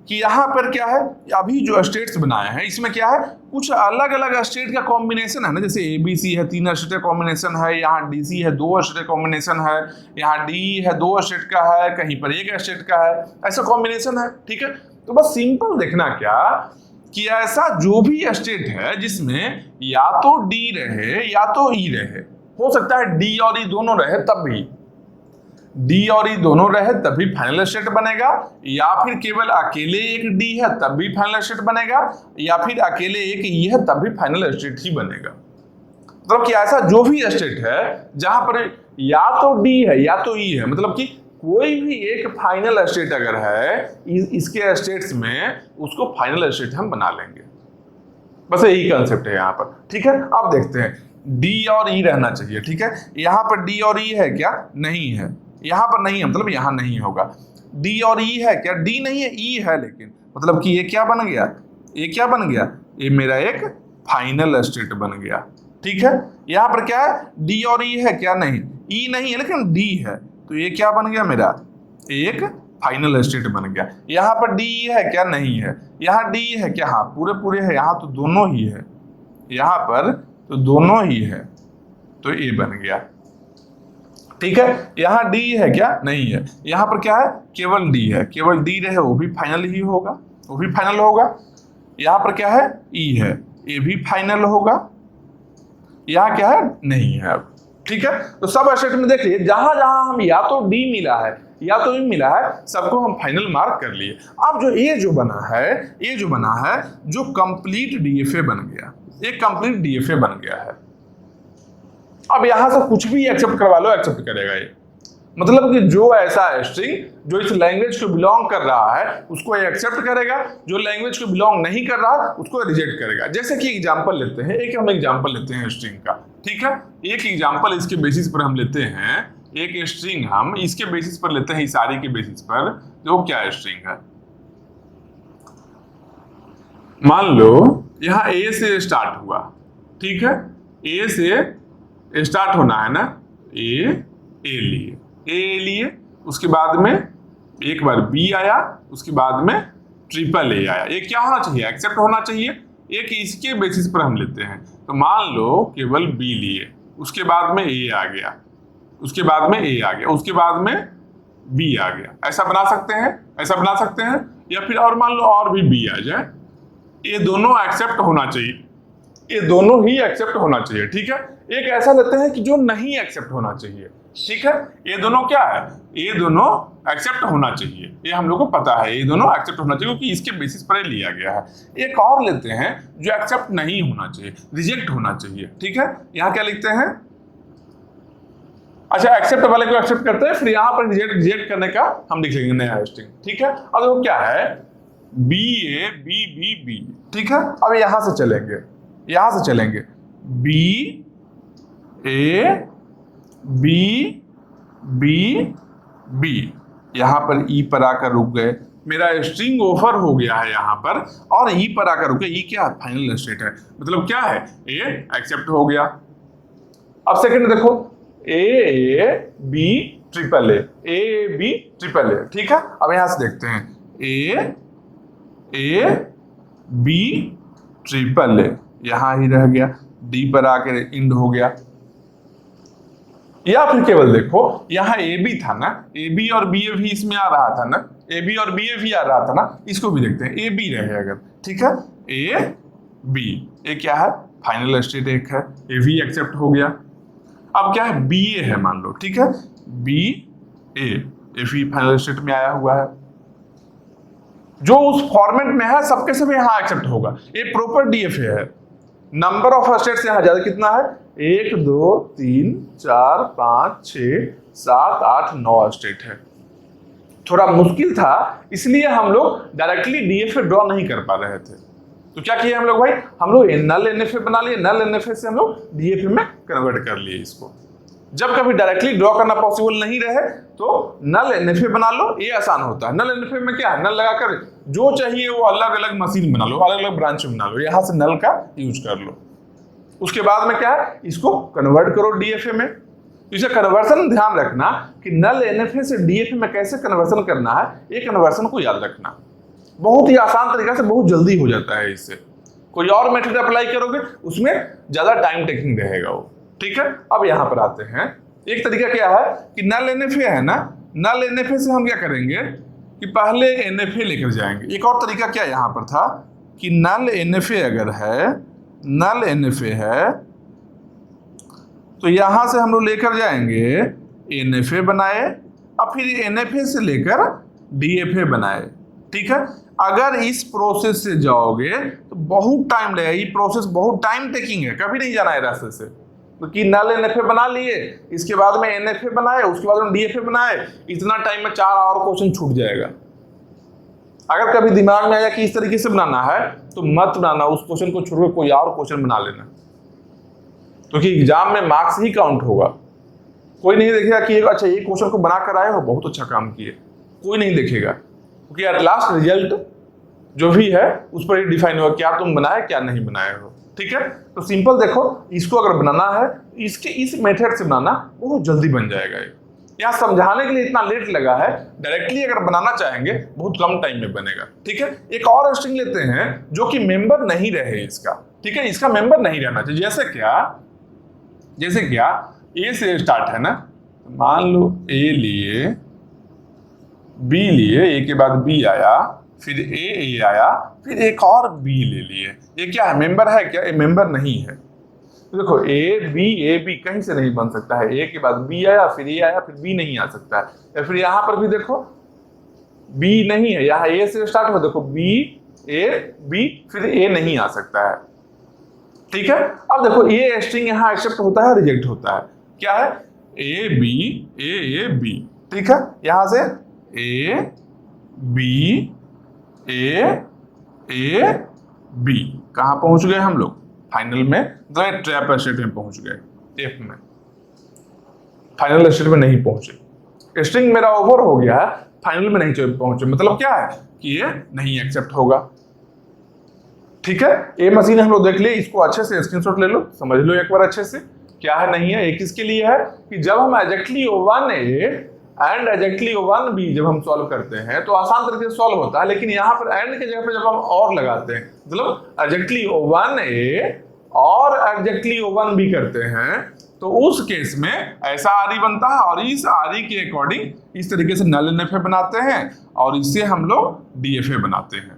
[SPEAKER 1] कि यहाँ पर क्या है, अभी जो स्टेट्स बनाए हैं इसमें क्या है, कुछ अलग अलग स्टेट का कॉम्बिनेशन है ना, जैसे ABC है 3 स्टेट का कॉम्बिनेशन है, यहाँ DC है 2 स्टेट का कॉम्बिनेशन है, यहाँ D है 2 स्टेट का है, कहीं पर 1 स्टेट का है, ऐसा कॉम्बिनेशन है। ठीक है, तो बस सिंपल देखना क्या कि ऐसा जो भी स्टेट है जिसमें या तो D रहे या तो E रहे, हो सकता है D और E दोनों रहे तब भी, डी और ई दोनों रहे तभी फाइनल स्टेट बनेगा, या फिर केवल अकेले एक डी है तब भी फाइनल स्टेट बनेगा, या फिर अकेले एक ई है तब भी फाइनल स्टेट ही बनेगा। मतलब कि ऐसा जो भी स्टेट है जहां पर या तो डी है या तो ई है, मतलब कि कोई भी एक फाइनल स्टेट अगर है इसके स्टेट्स में, उसको फाइनल स्टेट हम बना लेंगे। बस यही कंसेप्ट है यहाँ पर। ठीक है, अब देखते हैं, डी और ई रहना चाहिए। ठीक है, यहाँ पर डी और ई है क्या, नहीं है, यहाँ पर नहीं है, मतलब यहाँ नहीं होगा। डी और ई है क्या, डी नहीं है, ई है, लेकिन मतलब कि ये क्या बन गया, ये क्या बन गया, ये मेरा एक फाइनल स्टेट बन गया। ठीक है, यहाँ पर क्या है, डी और ई है क्या, नहीं, ई नहीं है लेकिन डी है, तो ये क्या बन गया मेरा, एक फाइनल स्टेट बन गया। यहाँ पर डी है क्या, नहीं है, यहाँ डी है क्या, हाँ पूरे पूरे है, यहाँ तो दोनों ही है, यहाँ पर तो दोनों ही है, तो ये बन गया। ठीक है, यहाँ डी है क्या, नहीं है, यहाँ पर क्या है, केवल डी है, केवल डी रहे वो भी फाइनल ही होगा, वो भी फाइनल होगा। यहाँ पर क्या है, ई है, ये भी फाइनल होगा। यहाँ क्या है, नहीं है अब। ठीक है, तो सब स्टेट में देखिए जहां जहां हम या तो डी मिला है या तो ई मिला है, सबको हम फाइनल मार्क कर लिए। अब जो ये जो बना है, ये जो बना है, जो कंप्लीट डीएफए बन गया, एक कंप्लीट डीएफए बन गया है। अब यहां से कुछ भी एक्सेप्ट करवा लो, एक्सेप्ट करेगा ये। मतलब कि जो ऐसा स्ट्रिंग जो इस लैंग्वेज को बिलोंग कर रहा है उसको एक्सेप्ट करेगा, जो लैंग्वेज को बिलोंग नहीं कर रहा उसको रिजेक्ट करेगा। जैसे कि एग्जांपल लेते हैं, एक हम एग्जांपल लेते हैं स्ट्रिंग का। ठीक है, एक एग्जांपल इसके बेसिस पर हम लेते हैं, एक स्ट्रिंग हम इसके बेसिस पर लेते हैं, इस सारी के बेसिस पर। तो क्या स्ट्रिंग है, मान लो यहाँ ए से स्टार्ट हुआ। ठीक है, ए से स्टार्ट होना है ना, ए लिए, उसके बाद में एक बार बी आया, उसके बाद में ट्रिपल ए आया। ये क्या होना चाहिए, एक्सेप्ट होना चाहिए। एक इसके बेसिस पर हम लेते हैं, तो मान लो केवल बी लिए, उसके बाद में ए आ गया, उसके बाद में ए आ गया, उसके बाद में बी आ गया। ऐसा बना सकते हैं, ऐसा बना सकते हैं, या फिर और मान लो और भी बी आ जाए। ये दोनों एक्सेप्ट होना चाहिए, ये दोनों ही एक्सेप्ट होना चाहिए। ठीक है, एक ऐसा लेते हैं कि जो नहीं एक्सेप्ट होना चाहिए। ठीक है, ये दोनों क्या है, ये दोनों एक्सेप्ट होना चाहिए, ये हम लोग को पता है, ये दोनों एक्सेप्ट होना चाहिए क्योंकि इसके बेसिस पर लिया गया है। एक और लेते हैं जो एक्सेप्ट नहीं होना चाहिए, रिजेक्ट होना चाहिए। ठीक है, यहाँ क्या लिखते हैं, अच्छा एक्सेप्ट वाले को एक्सेप्ट करते हैं, फिर यहाँ पर रिजेक्ट करने का हम लिख लेंगे नया स्ट्रिंग। ठीक है, अब देखो क्या है, B A B B B. ठीक है, अब यहां से चलेंगे, यहां से चलेंगे, B A B B B, यहां पर ई पर आकर रुक गए, मेरा स्ट्रिंग ओवर हो गया है यहाँ पर, और ई पर आकर रुके। ई क्या फाइनल स्टेट है, मतलब क्या है, ए एक्सेप्ट हो गया। अब सेकंड देखो, A B triple A B triple A. ठीक है, अब यहां से देखते हैं, ए बी ट्रिपल ए, यहां ही रह गया, डी पर आकर इंड हो गया। या फिर केवल देखो यहां ए बी था ना, ए बी और बी ए भी इसमें आ रहा था ना, ए बी और बी ए भी आ रहा था ना, इसको भी देखते हैं, ए बी रहे अगर, ठीक है, ए बी, ए क्या है, फाइनल स्टेट एक है, ए भी एक्सेप्ट हो गया। अब क्या है, बी ए है मान लो, ठीक है, बी ए, ए भी फाइनल स्टेट में आया हुआ है, जो उस फॉर्मेट में है सबके सब यहां एक्सेप्ट होगा। ये प्रॉपर डीएफए है। नंबर ऑफ स्टेट्स यहां ज्यादा कितना है, 1 2 3 4 5 6 7 8 9 स्टेट है। थोड़ा मुश्किल था, इसलिए हम लोग डायरेक्टली डीएफए ड्रॉ नहीं कर पा रहे थे। तो क्या किए हम लोग भाई, हम लोग नल एनएफए बना लिए, नल एनएफए से हम लोग डीएफए में कन्वर्ट कर लिए इसको। जब कभी डायरेक्टली ड्रॉ करना पॉसिबल नहीं रहे तो नल एनएफए बना लो, ये आसान होता है। नल एनएफए में क्या है, नल लगाकर जो चाहिए वो अलग अलग मशीन बना लो, अलग अलग ब्रांच बना लो, यहां से नल का यूज कर लो। उसके बाद में क्या है, इसको कन्वर्ट करो डीएफए में। इसे कन्वर्सन ध्यान रखना कि नल एनएफए से डीएफए में कैसे कन्वर्सन करना है, ये कन्वर्सन को याद रखना। बहुत ही आसान तरीका से बहुत जल्दी हो जाता है इससे। कोई और मेथड अप्लाई करोगे उसमें ज्यादा टाइम टेकिंग रहेगा वो, ठीक है। अब यहां पर आते हैं, एक तरीका क्या है कि नल एनएफए है ना, नल एनएफए से हम क्या करेंगे कि पहले एनएफए लेकर जाएंगे। एक और तरीका क्या यहां पर था कि नल एनएफए अगर है, नल एनएफए है तो यहां से हम लोग लेकर जाएंगे एनएफए बनाए, और फिर एनएफए से लेकर डीएफए बनाए, ठीक है। अगर इस प्रोसेस से जाओगे तो बहुत टाइम लगेगा, ये प्रोसेस बहुत टाइम टेकिंग है, कभी नहीं जाना है रास्ते से। क्योंकि नल एनएफए बना लिए, इसके बाद में एनएफए बनाए, उसके बाद में डीएफए बनाए, इतना टाइम में 4 और क्वेश्चन छूट जाएगा। अगर कभी दिमाग में आया कि इस तरीके से बनाना है तो मत बनाना, उस क्वेश्चन को छोड़कर कोई और क्वेश्चन बना लेना, क्योंकि एग्जाम में मार्क्स ही काउंट होगा। कोई नहीं देखेगा कि अच्छा ये क्वेश्चन को बना कर आए हो, बहुत अच्छा काम किए, कोई नहीं देखेगा, क्योंकि एट लास्ट रिजल्ट जो भी है उस पर ही डिफाइन होगा क्या तुम बनाए क्या नहीं बनाए हो, ठीक है। तो सिंपल देखो, इसको अगर बनाना है इसके इस मेथड से बनाना बहुत जल्दी बन जाएगा। यहाँ समझाने के लिए इतना लेट लगा है, डायरेक्टली अगर बनाना चाहेंगे बहुत कम टाइम में बनेगा, ठीक है। एक और स्ट्रिंग लेते हैं जो कि मेंबर नहीं रहे इसका, ठीक है, इसका मेंबर नहीं रहना चाहिए। जैसे क्या ए से स्टार्ट है ना, मान लो ए लिए, बी लिए, ए के बाद बी आया, फिर ए आया, फिर एक और बी ले लिए, ये क्या है, मेंबर है क्या, ये मेंबर नहीं है। तो देखो ए बी कहीं से नहीं बन सकता है, ए के बाद बी आया, फिर ए आया, फिर बी नहीं आ सकता है। या फिर यहां पर भी देखो बी नहीं है, यहां ए से स्टार्ट हो, देखो बी ए बी, फिर ए नहीं आ सकता है, ठीक है। अब देखो ये स्ट्रिंग यहां एक्सेप्ट होता है, रिजेक्ट होता है, क्या है, ए बी, ठीक है। यहां से ए बी ए बी, कहां पहुंच गए हम लोग, फाइनल में, ट्रैप स्टेट में पहुंच गए, एफ में, फाइनल स्टेट में नहीं पहुंचे। स्ट्रिंग मेरा ओवर हो गया है, फाइनल में नहीं पहुंचे, मतलब क्या है कि ये नहीं एक्सेप्ट होगा, ठीक है। ये मशीन हम लोग देख लिए, इसको अच्छे से स्क्रीनशॉट ले लो, समझ लो एक बार अच्छे से क्या है नहीं है। एक किसके लिए है कि जब हम exactly O1 A and exactly O1 B जब हम सॉल्व करते हैं तो आसान तरीके से सॉल्व होता है, लेकिन यहाँ पर एंड के जगह पर जब हम और लगाते हैं, मतलब एग्जैक्टली O1 ए और एग्जैक्टली O1 बी करते हैं, तो उस केस में ऐसा आरी बनता है, और इस आरी के अकॉर्डिंग इस तरीके से नल एनएफए बनाते हैं, और इससे हम लोग डीएफए बनाते हैं।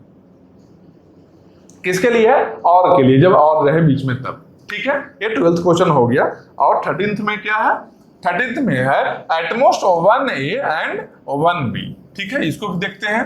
[SPEAKER 1] किसके लिए है, और के लिए, जब और रहे बीच में तब, ठीक है। ये 12th क्वेश्चन हो गया। और 13th में क्या है, 13th में है at most O1 A and O1 B, ठीक है। इसको भी देखते हैं।